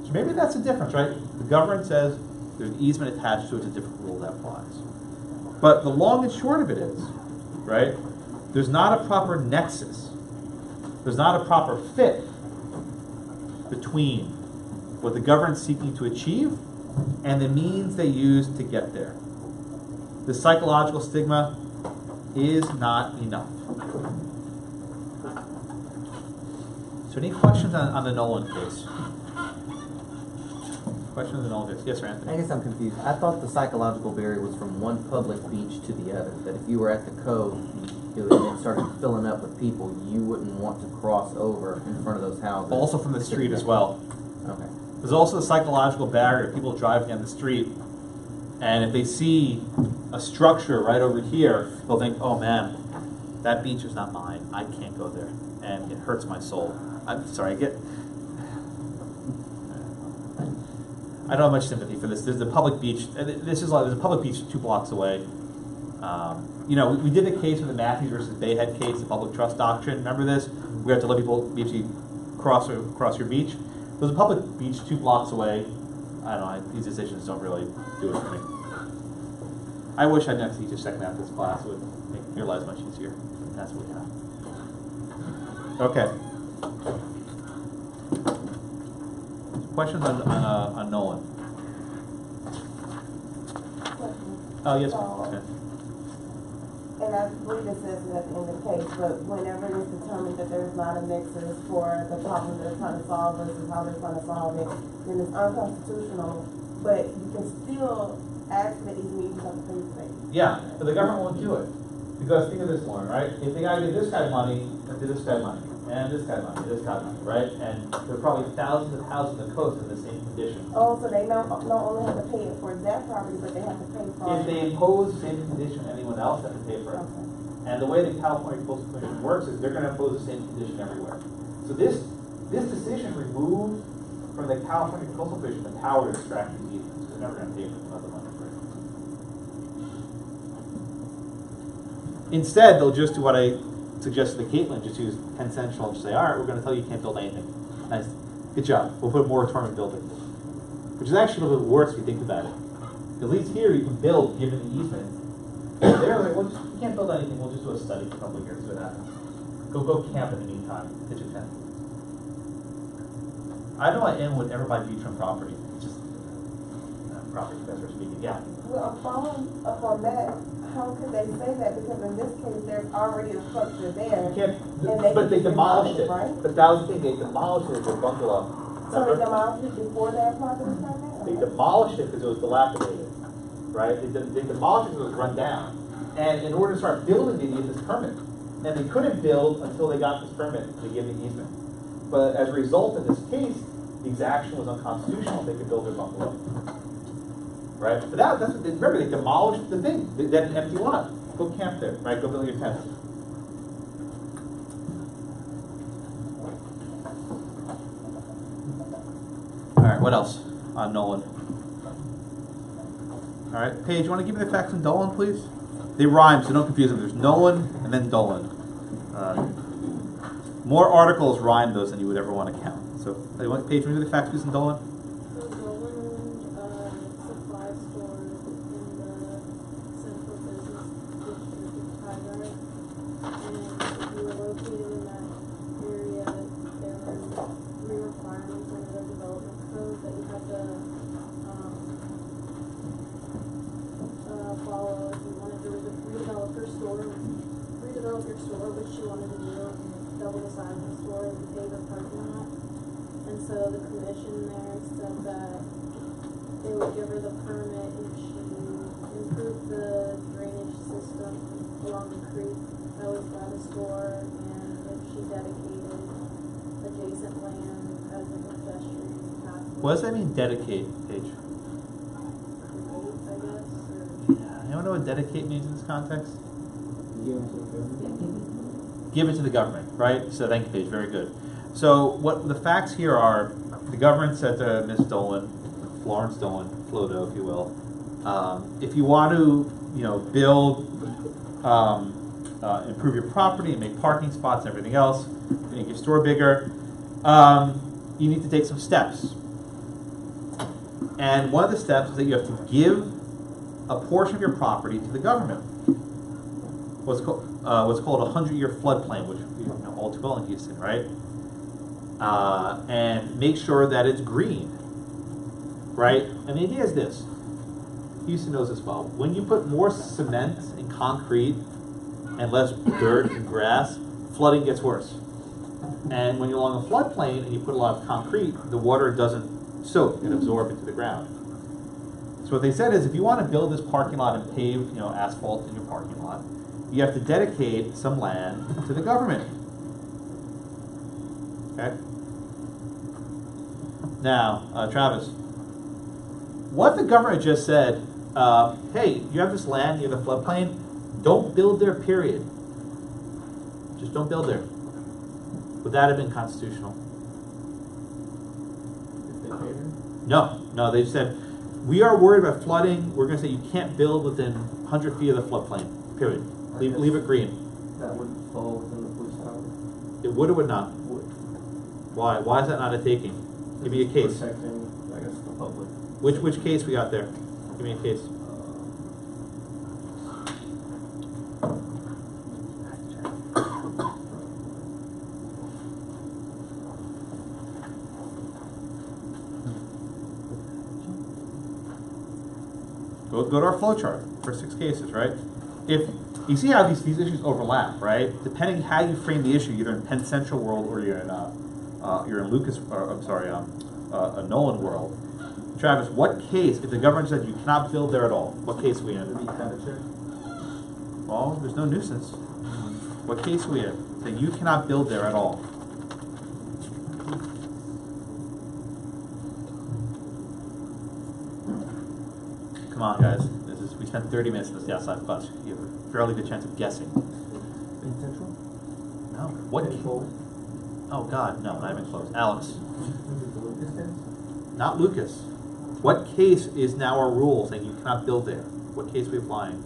So maybe that's the difference, right? The government says there's an easement attached to it, it's a different rule that applies. But the long and short of it is, right, there's not a proper nexus. There's not a proper fit between what the government's seeking to achieve and the means they use to get there. The psychological stigma is not enough. So any questions on the Nolan case? Questions on the Nolan case? Yes, sir, Anthony? I guess I'm confused. I thought the psychological barrier was from one public beach to the other. That if you were at the cove and it started filling up with people, you wouldn't want to cross over in front of those houses. Also from the street as well. Okay. There's also the psychological barrier. People driving down the street, and if they see a structure right over here, they'll think, oh man, that beach is not mine. I can't go there. And it hurts my soul. I'm sorry, I don't have much sympathy for this. There's a public beach. There's a public beach 2 blocks away. We did the case with the Matthews versus Bayhead case, the public trust doctrine. Remember this? We had to let people basically cross your beach. There's a public beach 2 blocks away. I don't know. These decisions don't really do it for me. I wish I'd never teach a second half of this class. It would make your lives much easier. That's what we have. Okay. Questions on Nolan? Oh, yes, ma'am. Okay. And I believe it says that in the case, but whenever it is determined that there's not a nexus for the problem they're trying to solve versus how they're trying to solve it, then it's unconstitutional, but you can still ask for the easement, you just have to pay the fee. Yeah, but the government won't do it. Because think of this one, right? If the guy did this guy money, and did this guy money, and this guy money, this guy money, right? And there are probably thousands of houses on the coast in the same condition. Oh, so they not only have to pay it for that property, but they have to pay for. If they impose the same condition, anyone else has to pay for it. Okay. And the way the California Coastal Commission works is they're going to impose the same condition everywhere. So this decision removes from the California Coastal Commission the power to extract these easements. They're never going to pay for another money for it. Instead, they'll just do what I suggested to Caitlin, just use Penn Central and just say, all right, we're going to tell you can't build anything. Nice. Good job. We'll put a moratorium on building. Which is actually a little bit worse if you think about it. At least here you can build given the easement. They're like, well, you can't build anything. We'll just do a study for a couple of years, see what happens. Go camp in the meantime. Pitch a tent. I know I am with everybody beachfront property. It's just property investors speaking. Yeah. Well, following up on that, how could they say that? Because in this case, there's already a structure there. You can't, and they but they demolished it. Right? But that was the thing. They demolished it as a bungalow. So they demolished it before that property was taken out? They demolished it because it was dilapidated, right? They demolished it because it was run down. And in order to start building, they needed this permit. And they couldn't build until they got this permit to give the easement. But as a result of this case, the exaction was unconstitutional. They could build their bungalow. Right? So that's what they, remember, they demolished the thing. They had an empty lot. Go camp there, right? Go build your tent. All right, what else on Nolan? All right, Paige, you want to give me the facts on Dolan, please? They rhyme, so don't confuse them. There's Nolan and then Dolan. More articles rhyme those than you would ever want to count. So, Paige, want to give me the facts, please, on Dolan? Supply store in the central business district of Thailand. And if you were located in that area, there were 3 requirements under the development code that you have to follow if you wanted to redevelop your store, which you wanted to do, double the size of the store and pave a parking lot. And so the commission there said that they would give her the permit if she improved the drainage system along the creek that was by the store, and if she dedicated adjacent land as a pedestrian pathway. What does that mean, dedicate, Paige? I guess. Anyone know what dedicate means in this context? Give it to the government, right? So thank you, Paige. Very good. So what the facts here are: the government said to Miss Dolan, Florence Dolan, Flodo, if you will, if you want to, build, improve your property and make parking spots and everything else, make your store bigger, you need to take some steps. And one of the steps is that you have to give a portion of your property to the government. What's called a 100-year floodplain, which we know all too well in Houston, right? And make sure that it's green, right? And the idea is this. Houston knows this well. When you put more cement and concrete and less dirt and grass, flooding gets worse. And when you're along a floodplain and you put a lot of concrete, the water doesn't soak and absorb into the ground. So what they said is, if you want to build this parking lot and pave, asphalt in your parking lot, you have to dedicate some land to the government. Okay? Now, Travis, what the government just said, hey, you have this land, you have a floodplain, don't build there, period. Just don't build there. Would that have been constitutional? No, they said, we are worried about flooding. We're going to say you can't build within 100 feet of the floodplain, period. Leave it green. That would fall within the police power? It would or would not? Would. Why? Why is that not a taking? Give me a case. Protecting, I guess, the public. Which case we got there? Give me a case. Go to our flow chart for 6 cases, right? if you see how these issues overlap, right? Depending how you frame the issue, either in Penn Central world or you're in Lucas, or I'm sorry, a Nolan world. Travis, what case, if the government said you cannot build there at all, what case are we in? Well, there's no nuisance. What case are we in? That you cannot build there at all. Come on, guys. We spent 30 minutes in this outside class. You have a fairly good chance of guessing. Penn Central? No. What? Oh God, no, not even close. Alex. Not Lucas. What case is now our rule saying you cannot build there? What case are we applying?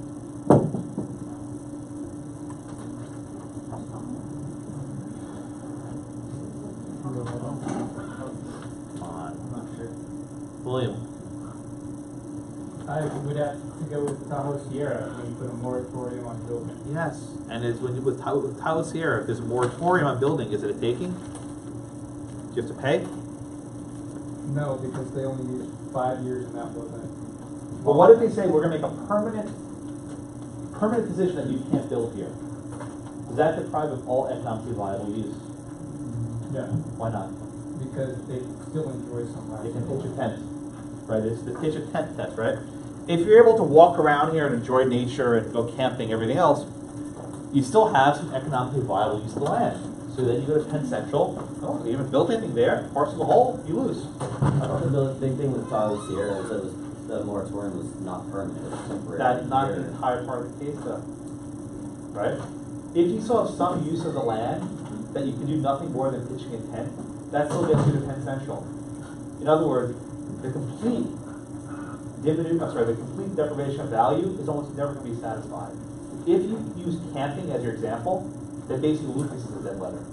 Come on. William. I would have to go with Tahoe Sierra when you put a moratorium on building. Yes, and is when you with Tahoe Sierra, if there's a moratorium on building, is it a taking? Do you have to pay? No, because they only used 5 years and that wasn't. But what if they say we're going to make a permanent position that you can't build here? Does that deprive of all economically viable use? No, Why not? because they still enjoy some life. You can pitch a tent, right? It's the pitch a tent test, right? If you're able to walk around here and enjoy nature and go camping, everything else, you still have some economically viable use of the land. So then you go to Penn Central. Oh, you haven't built anything there. Parcel the whole, you lose. I thought the big thing with Tahoe Sierra was that the moratorium was not permanent, it was temporary. That's not the entire part of the case, though. Right? If you still have some use of the land that you can do nothing more than pitching a tent, that still gets you to Penn Central. In other words, the complete deprivation of value is almost never going to be satisfied. If you use camping as your example, then basically Lucas is a dead letter.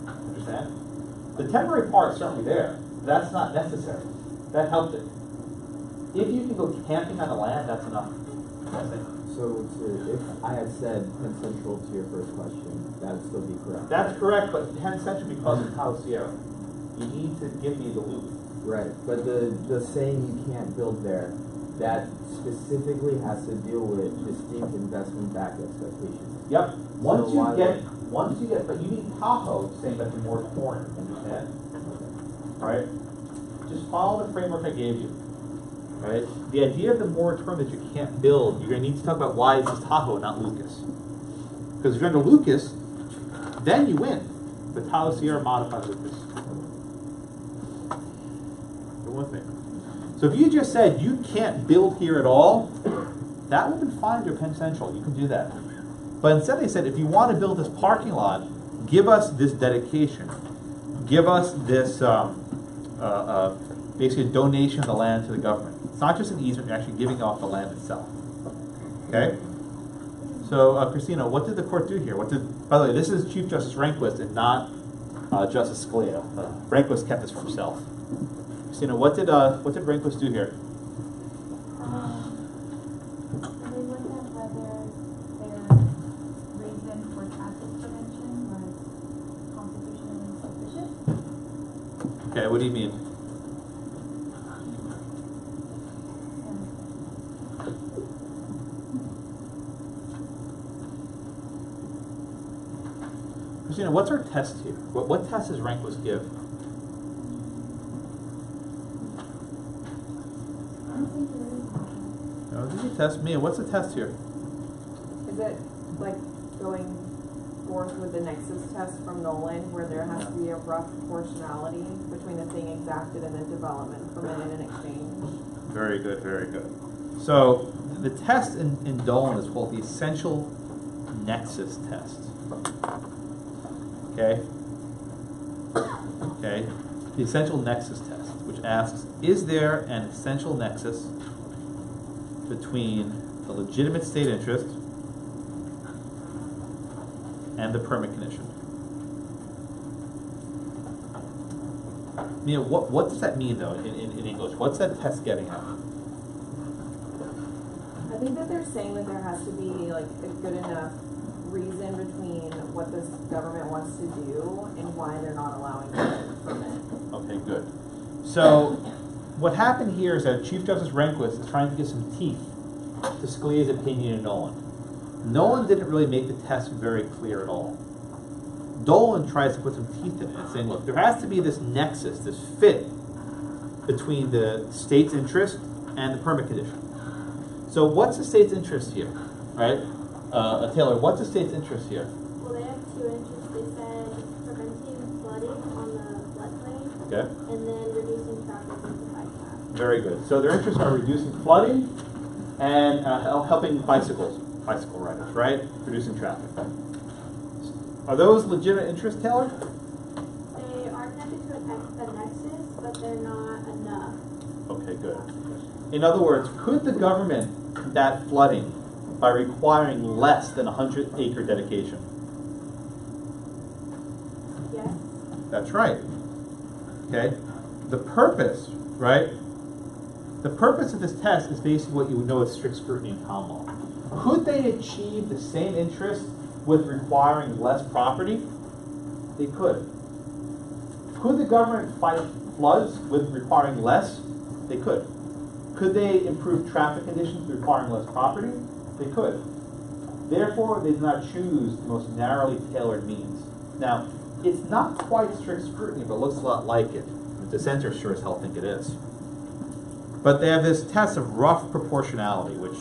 Understand? The temporary part is certainly there. That's not necessary. That helped it. If you can go camping on the land, that's enough. So if I had said Penn Central to your first question, that would still be correct. That's correct, but Penn Central because of Tahoe Sierra. You need to give me the loop. Right, but the saying you can't build there, that specifically has to deal with distinct investment-backed expectations. Yep. Once So you get, but you need Tahoe saying that the moratorium, understand? Right? Just follow the framework I gave you. Right? The idea of the moratorium that you can't build, you're going to need to talk about why this is Tahoe, not Lucas. Because if you're under Lucas, then you win. But Tahoe Sierra modifies Lucas. One thing. So if you just said you can't build here at all, that would have been fine under Penn Central. You can do that. But instead they said, if you want to build this parking lot, give us this dedication. Give us this basically a donation of the land to the government. It's not just an easement, you're actually giving off the land itself. Okay? So, Christina, what did the court do here? By the way, this is Chief Justice Rehnquist and not Justice Scalia. Rehnquist kept this for himself. Christina, what did Rehnquist do here? They looked at whether their reason for traffic prevention was constitutionally sufficient. Okay, what do you mean? Christina, what's our test here? What test does Rehnquist give? Test me. What's the test here? Is it like going forth with the nexus test from Nolan, where there has to be a rough proportionality between the thing exacted and the development permitted in exchange? Very good, very good. So the test in Nolan is called the essential nexus test. Okay? Okay? The essential nexus test, which asks, is there an essential nexus between the legitimate state interest and the permit condition? You know, what does that mean, though, in English? What's that test getting at? I think that they're saying that there has to be like a good enough reason between what this government wants to do and why they're not allowing the permit. Okay, good. So what happened here is that Chief Justice Rehnquist is trying to get some teeth to Scalia's opinion in Nolan. Nolan didn't really make the test very clear at all. Dolan tries to put some teeth in it, saying, look, there has to be this nexus, this fit between the state's interest and the permit condition. So what's the state's interest here, right? Taylor, what's the state's interest here? Well, they have two interests. They said preventing flooding on the floodplain, Okay. and then reducing traffic into the bike path. Very good. So their interests are reducing flooding and helping bicycle riders, right? Reducing traffic. Are those legitimate interests, Taylor? They are connected to a nexus, but they're not enough. Okay, good. In other words, could the government combat flooding by requiring less than 100-acre dedication? Yes. That's right. Okay? The purpose, right? The purpose of this test is basically what you would know as strict scrutiny in common law. Could they achieve the same interest with requiring less property? They could. Could the government fight floods with requiring less? They could. Could they improve traffic conditions with requiring less property? They could. Therefore, they did not choose the most narrowly tailored means. Now, it's not quite strict scrutiny, but it looks a lot like it. The dissenters sure as hell think it is. But they have this test of rough proportionality, which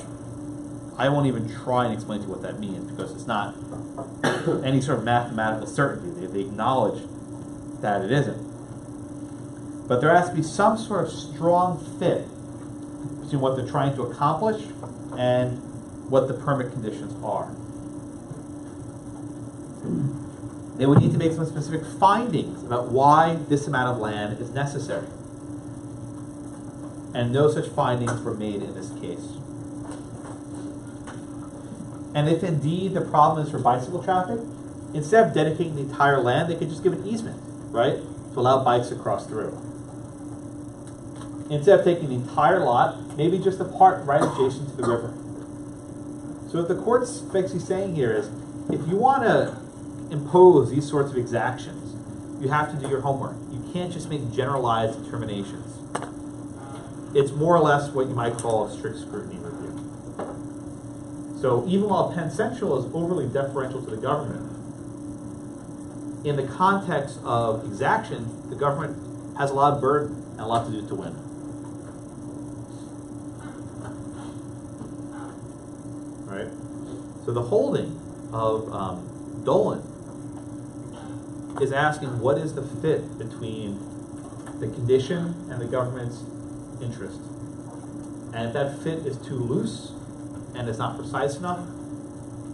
I won't even try and explain to you what that means, because it's not any sort of mathematical certainty. They acknowledge that it isn't. But there has to be some sort of strong fit between what they're trying to accomplish and what the permit conditions are. They would need to make some specific findings about why this amount of land is necessary. And no such findings were made in this case. And if indeed the problem is for bicycle traffic, instead of dedicating the entire land, they could just give an easement, right, to allow bikes to cross through. Instead of taking the entire lot, maybe just the part right adjacent to the river. So what the court's basically saying here is, if you want to impose these sorts of exactions, you have to do your homework. You can't just make generalized determinations. It's more or less what you might call a strict scrutiny review. So even while Penn Central is overly deferential to the government, in the context of exactions, the government has a lot of burden and a lot to do to win. Right? So the holding of Dolan is asking, what is the fit between the condition and the government's interest? And if that fit is too loose and is not precise enough,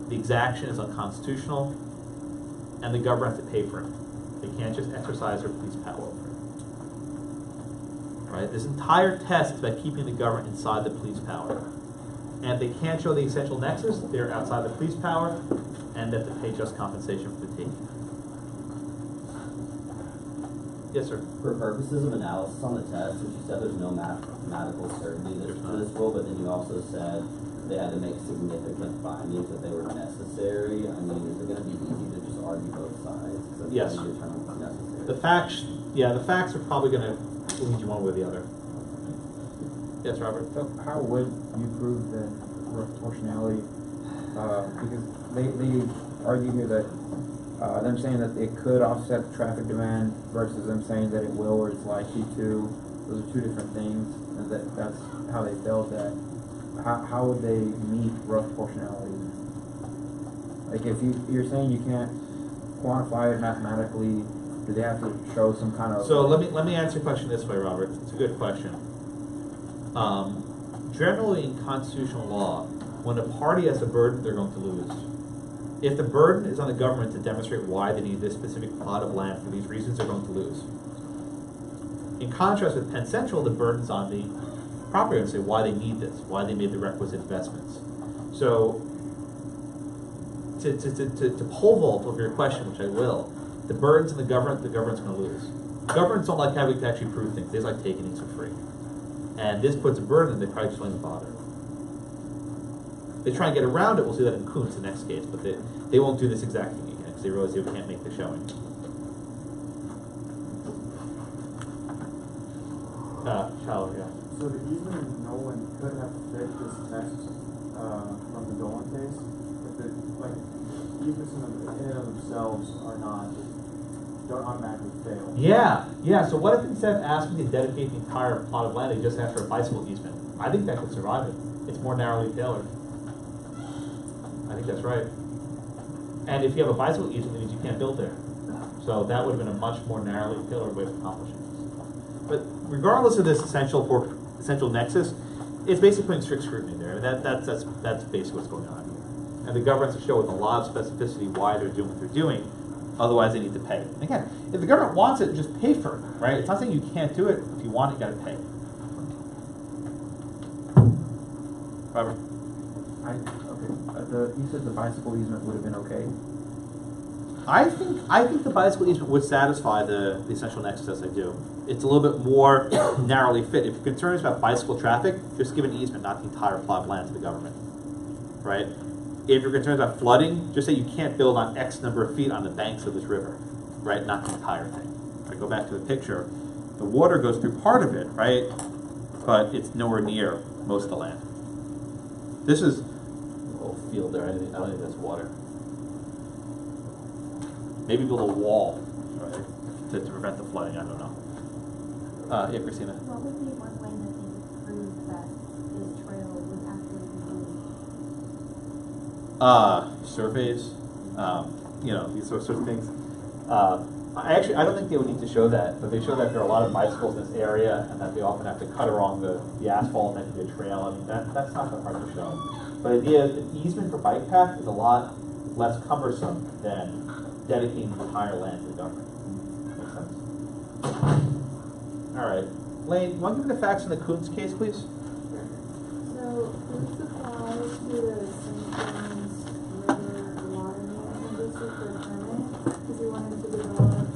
the exaction is unconstitutional and the government has to pay for it. They can't just exercise their police power over it. Right? This entire test is about keeping the government inside the police power. And if they can't show the essential nexus, they're outside the police power and they have to pay just compensation for the taking. Yes, sir. For purposes of analysis on the test, which you said there's no mathematical certainty to this rule, but then you also said they had to make significant findings that they were necessary. I mean, is it going to be easy to just argue both sides? Yes. Necessary. The facts are probably going to lead you one way or the other. Yes, Robert. So how would you prove the proportionality? Because they argue here that them saying that it could offset traffic demand versus them saying that it will or it's likely to. Those are two different things, and that's how they felt that. How would they meet rough proportionality? Like if you're saying you can't quantify it mathematically, do they have to show some kind of? So let me answer your question this way, Robert. It's a good question. Generally in constitutional law, when a party has a burden, they're going to lose. If the burden is on the government to demonstrate why they need this specific plot of land for these reasons, they're going to lose. In contrast with Penn Central, the burden's on the property owner to say why they need this, why they made the requisite investments. So, to pole vault over your question, which I will, the burden's on the government's going to lose. Governments don't like having to actually prove things. They just like taking things for free. And this puts a burden, and they probably just don't even bother. They try and get around it. We'll see that in Kuntz, the next case, but they won't do this exact thing again because they realize they can't make the showing. So the easement in Nolan could have fit this test from the Dolan case, that the, like, easements in and of themselves don't automatically fail. Yeah. So what if instead of asking to dedicate the entire plot of land, they just ask for a bicycle easement? I think that could survive it. It's more narrowly tailored. I think that's right. And if you have a bicycle easement, it means you can't build there. So that would have been a much more narrowly tailored way of accomplishing this. But regardless of this essential nexus, it's basically putting strict scrutiny there. That's basically what's going on here. And the government has to show with a lot of specificity why they're doing what they're doing. Otherwise, they need to pay. And again, if the government wants it, just pay for it, right? It's not saying you can't do it. If you want it, you got to pay. Robert? You said the bicycle easement would have been okay. I think the bicycle easement would satisfy the essential nexus as I do. It's a little bit more narrowly fit. If your concern is about bicycle traffic, just give an easement, not the entire plot of land to the government, right? If you're concerned about flooding, just say you can't build on X number of feet on the banks of this river, right? Not the entire thing. If I go back to the picture, the water goes through part of it, right? But it's nowhere near most of the land. This is a little field there. I don't think that's water. Maybe build a wall, right, to prevent the flooding. I don't know. Yeah, Christina. What would be one way that they could prove that this trail was actually complete? Surveys, these sorts of things. I don't think they would need to show that, but they show that there are a lot of bicycles in this area, and that they often have to cut along the asphalt and that can be a trail. I mean, that's not that hard to show. But the idea is an easement for bike path is a lot less cumbersome than dedicating the entire land to the government. Makes sense? All right. Lane, you want to give me the facts on the Coons case, please? So, this applies to the St. John's River Water Management District for a permit, because he wanted to develop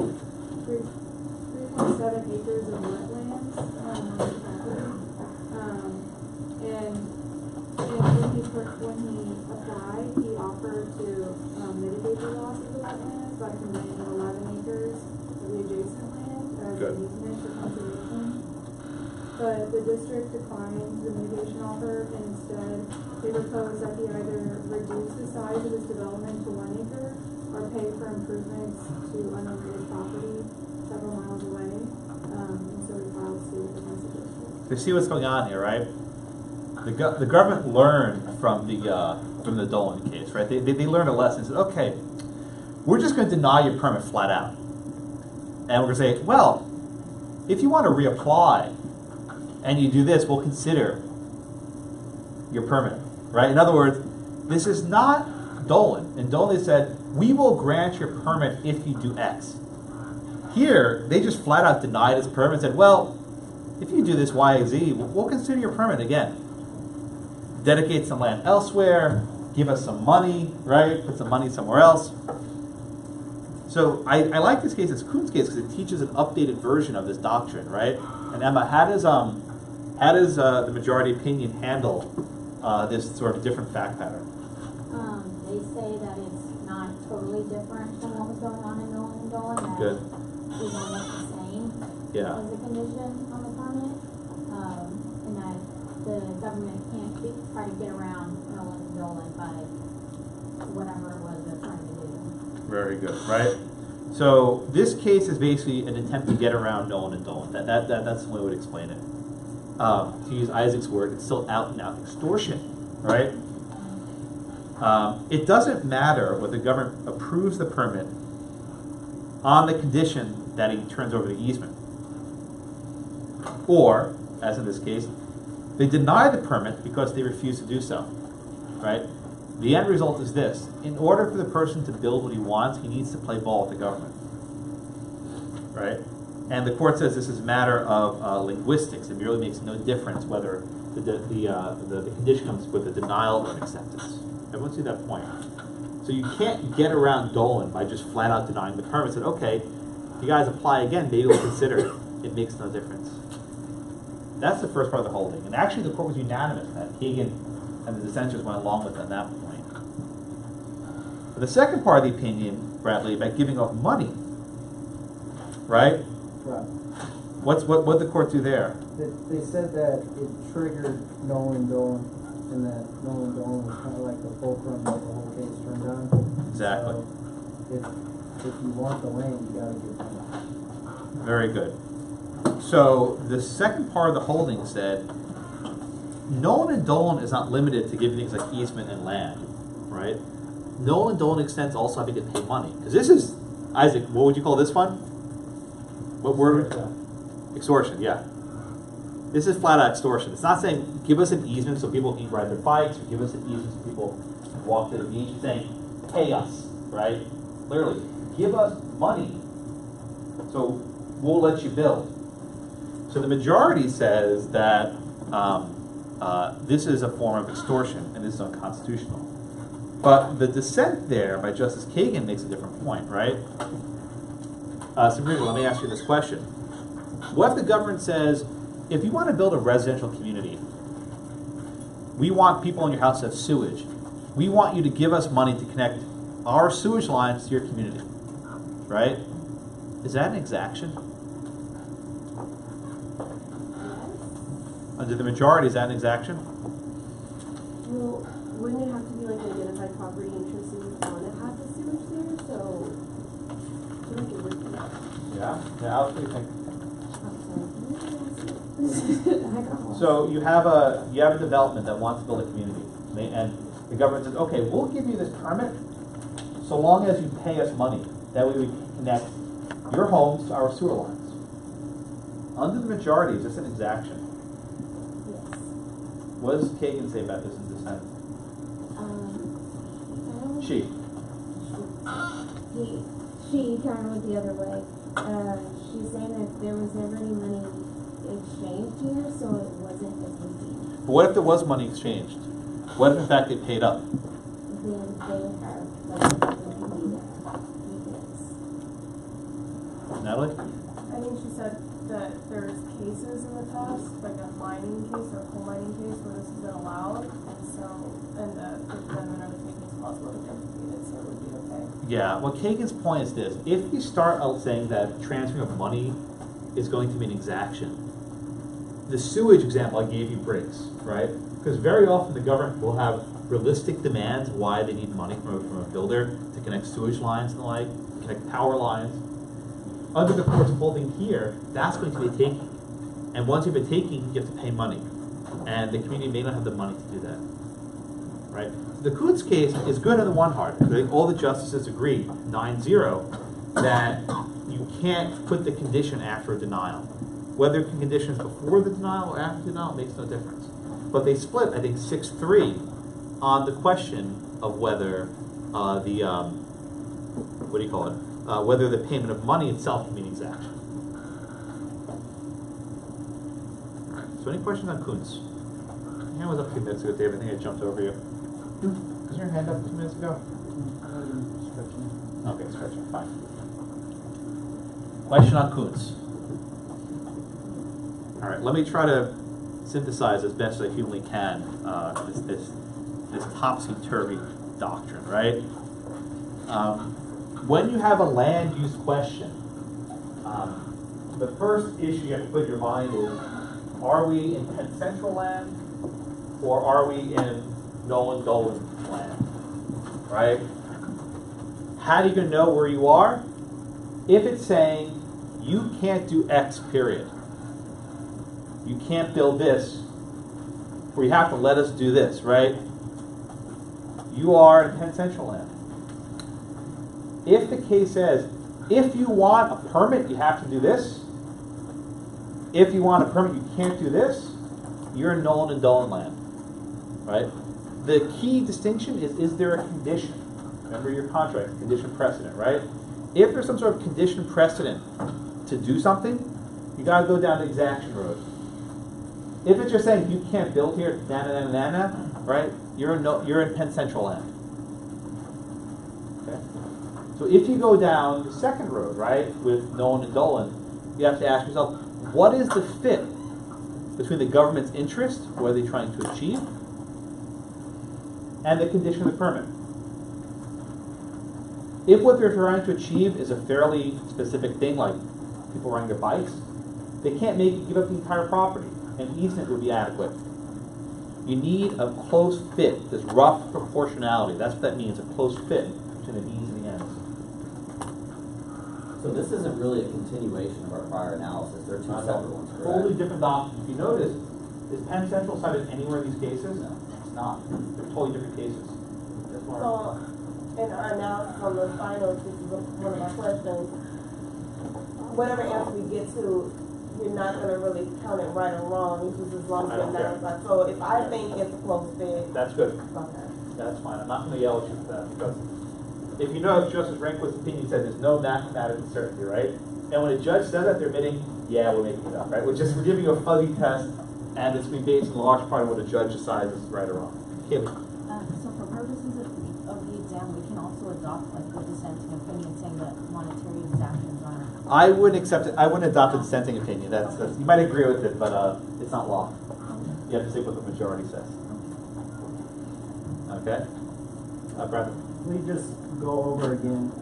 3.7 acres of wetlands on the property. When he applied, he offered to mitigate the loss of the wetlands by conveying 11 acres of the adjacent land as an easement for conservation. But the district declined the mitigation offer, and instead they proposed that he either reduce the size of his development to 1 acre or pay for improvements to unrelated property several miles away. And so he filed suit against the district. You see what's going on here, right? The government learned from the Dolan case, right? They learned a lesson and said, okay, we're just going to deny your permit flat out. And we're going to say, well, if you want to reapply and you do this, we'll consider your permit, right? In other words, this is not Dolan. In Dolan they said, we will grant your permit if you do X. Here, they just flat out denied his permit and said, well, if you do this Y, Z, we'll consider your permit again. Dedicate some land elsewhere, give us some money, right? Put some money somewhere else. So I like this case, this Coons case, because it teaches an updated version of this doctrine, right? And Emma, how does the majority opinion handle this sort of different fact pattern? They say that it's not totally different from what was going on in Nolan and Dolan. That Good. is almost the same as the condition on the permit, and that the government can't try to get around Nolan and Dolan by whatever it was they're trying to do. Very good, right? So this case is basically an attempt to get around Nolan and Dolan. That's the way I would explain it. To use Isaac's word, it's still out and out extortion, right? It doesn't matter whether the government approves the permit on the condition that he turns over the easement. Or, as in this case, they deny the permit because they refuse to do so, right? The end result is this. In order for the person to build what he wants, he needs to play ball with the government, right? And the court says this is a matter of linguistics. It merely makes no difference whether the condition comes with a denial or an acceptance. Everyone see that point? So you can't get around Dolan by just flat out denying the permit. Said, okay, you guys apply again, maybe we'll consider it. It makes no difference. That's the first part of the holding. And actually the court was unanimous that Kagan and the dissenters went along with it at that point. But the second part of the opinion, Bradley, about giving off money, right? Right. What did the court do there? They said that it triggered Nolan and Dolan and that Nolan Dolan was kind of like the fulcrum of the whole case turned on. Exactly. So if you want the land, you gotta give money. Very good. So the second part of the holding said, Nolan and Dolan is not limited to giving things like easement and land, right? Nolan and Dolan extends also having to pay money. Because this is, Isaac, what would you call this one? What word? Extortion, yeah. This is flat out extortion. It's not saying give us an easement so people can ride their bikes, or give us an easement so people can walk to the beach. It's saying pay us, right? Literally, give us money so we'll let you build. So the majority says that this is a form of extortion and this is unconstitutional. But the dissent there by Justice Kagan makes a different point, right? Sabrina, let me ask you this question. What if the government says, if you want to build a residential community, we want people in your house to have sewage. We want you to give us money to connect our sewage lines to your community, right? Is that an exaction? Under the majority, is that an exaction? Well, wouldn't it have to be like an identified property interest if you want to have the sewage there? So, I feel like it would be. Yeah, Alex, what do you think? I'm sorry. So you have a development that wants to build a community, and the government says, okay, we'll give you this permit so long as you pay us money. That way we can connect your homes to our sewer lines. Under the majority, is this an exaction? Yes. What does Kagan say about this in dissent? She. She kind of went the other way. She's saying that there was never any money exchanged here, so it wasn't as received. But what if there was money exchanged? What if in fact they paid up? Then they would have like Natalie? I think she said that there's cases in the past, like a mining case or a coal mining case where this has been allowed, and the defendant undertaking is possible to get defeated, so it would be okay. Yeah, well, Kagan's point is this. If you start out saying that transferring of money is going to be an exaction, the sewage example I gave you breaks, right? Because very often the government will have realistic demands why they need money from a builder to connect sewage lines and the like, connect power lines. Under the court's holding here, that's going to be a taking. And once you've been taking, you have to pay money. And the community may not have the money to do that. Right? The Kuntz case is good on the one hand. I think all the justices agree, 9-0, that you can't put the condition after a denial. Whether the condition is before the denial or after the denial makes no difference. But they split, I think, 6-3 on the question of whether whether the payment of money itself can be an exaction. So any questions on Kuntz? Your hand was up 2 minutes ago, David. I think I jumped over you. Was your hand up 2 minutes ago? Okay, stretching, fine. Question on Kuntz. All right, let me try to synthesize as best I humanly can this topsy-turvy doctrine, right? When you have a land use question, the first issue you have to put in your mind is, are we in Penn Central land or are we in Nolan Dolan land, right? How are you going to know where you are? If it's saying you can't do X, period. You can't build this, or you have to let us do this, right? You are in Penn Central land. If the case says, if you want a permit, you have to do this. If you want a permit, you can't do this. You're in Nolan and Dolan land, right? The key distinction is there a condition? Remember your contract, condition precedent, right? If there's some sort of condition precedent to do something, you got to go down the exaction road. If it's just saying you can't build here, right? You're in Penn Central land. Okay. So if you go down the second road, right, with Nolan and Dolan, you have to ask yourself, what is the fit between the government's interest, what are they trying to achieve, and the condition of the permit? If what they're trying to achieve is a fairly specific thing, like people riding their bikes, they can't make you give up the entire property. An easement would be adequate. You need a close fit, this rough proportionality. That's what that means, a close fit between the means and the ends. So this isn't really a continuation of our prior analysis. They're two separate ones, correct? Totally different doctrines. If you notice, is Penn Central cited anywhere in these cases? No. It's not. They're totally different cases. That's why. So, in our analysis on the finals, this is one of my questions. Whatever answer we get to, you're not gonna really count it right or wrong, it's just as long I as don't the care. analysis. So if I think it's a close fit, That's good. okay. That's fine. I'm not going to yell at you for that because if you know Justice Rehnquist's opinion said there's no mathematical certainty, right? And when a judge says that, they're admitting, yeah, we're making it up, right? We're giving you a fuzzy test, and it's going to be based in large part on what the judge decides is right or wrong. Kaylee. So for purposes of the exam, we can also adopt like the dissenting opinion saying that monetary exactions are. I wouldn't accept it. I wouldn't adopt a dissenting opinion. That's you might agree with it, but it's not law. You have to stick what the majority says. Okay? Bradley. We just go over again,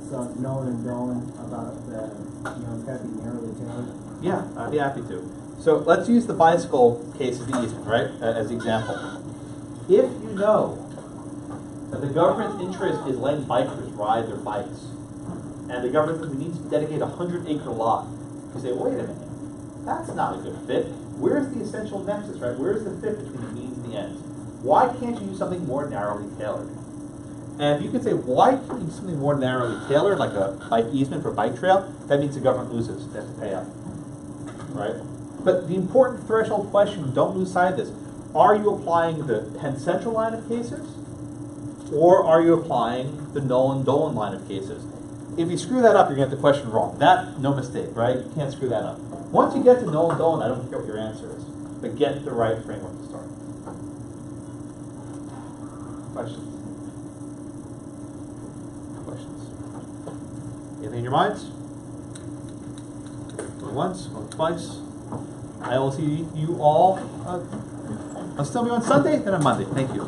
so Nolan and Dolan about the, it's gotta be narrowly tailored. Yeah, I'd be happy to. So let's use the bicycle case as the easement, right? As the example. If you know that the government's interest is letting bikers ride their bikes, and the government says we need to dedicate a 100-acre lot, you say, wait a minute, that's not a good fit. Where's the essential nexus, right? Where's the fit between the means and the ends? Why can't you use something more narrowly tailored? And if you could say, why can't you do something more narrowly tailored, like a bike easement for a bike trail, that means the government loses. They have to pay up. Right? But the important threshold question, don't lose sight of this. Are you applying the Penn Central line of cases? Or are you applying the Nolan-Dolan line of cases? If you screw that up, you're going to get the question wrong. That, no mistake, right? You can't screw that up. Once you get to Nolan-Dolan, I don't care what your answer is. But get the right framework to start. Questions? Anything in your minds? Going once, going twice. I will see you all. I'll still be on Sunday, then on Monday. Thank you.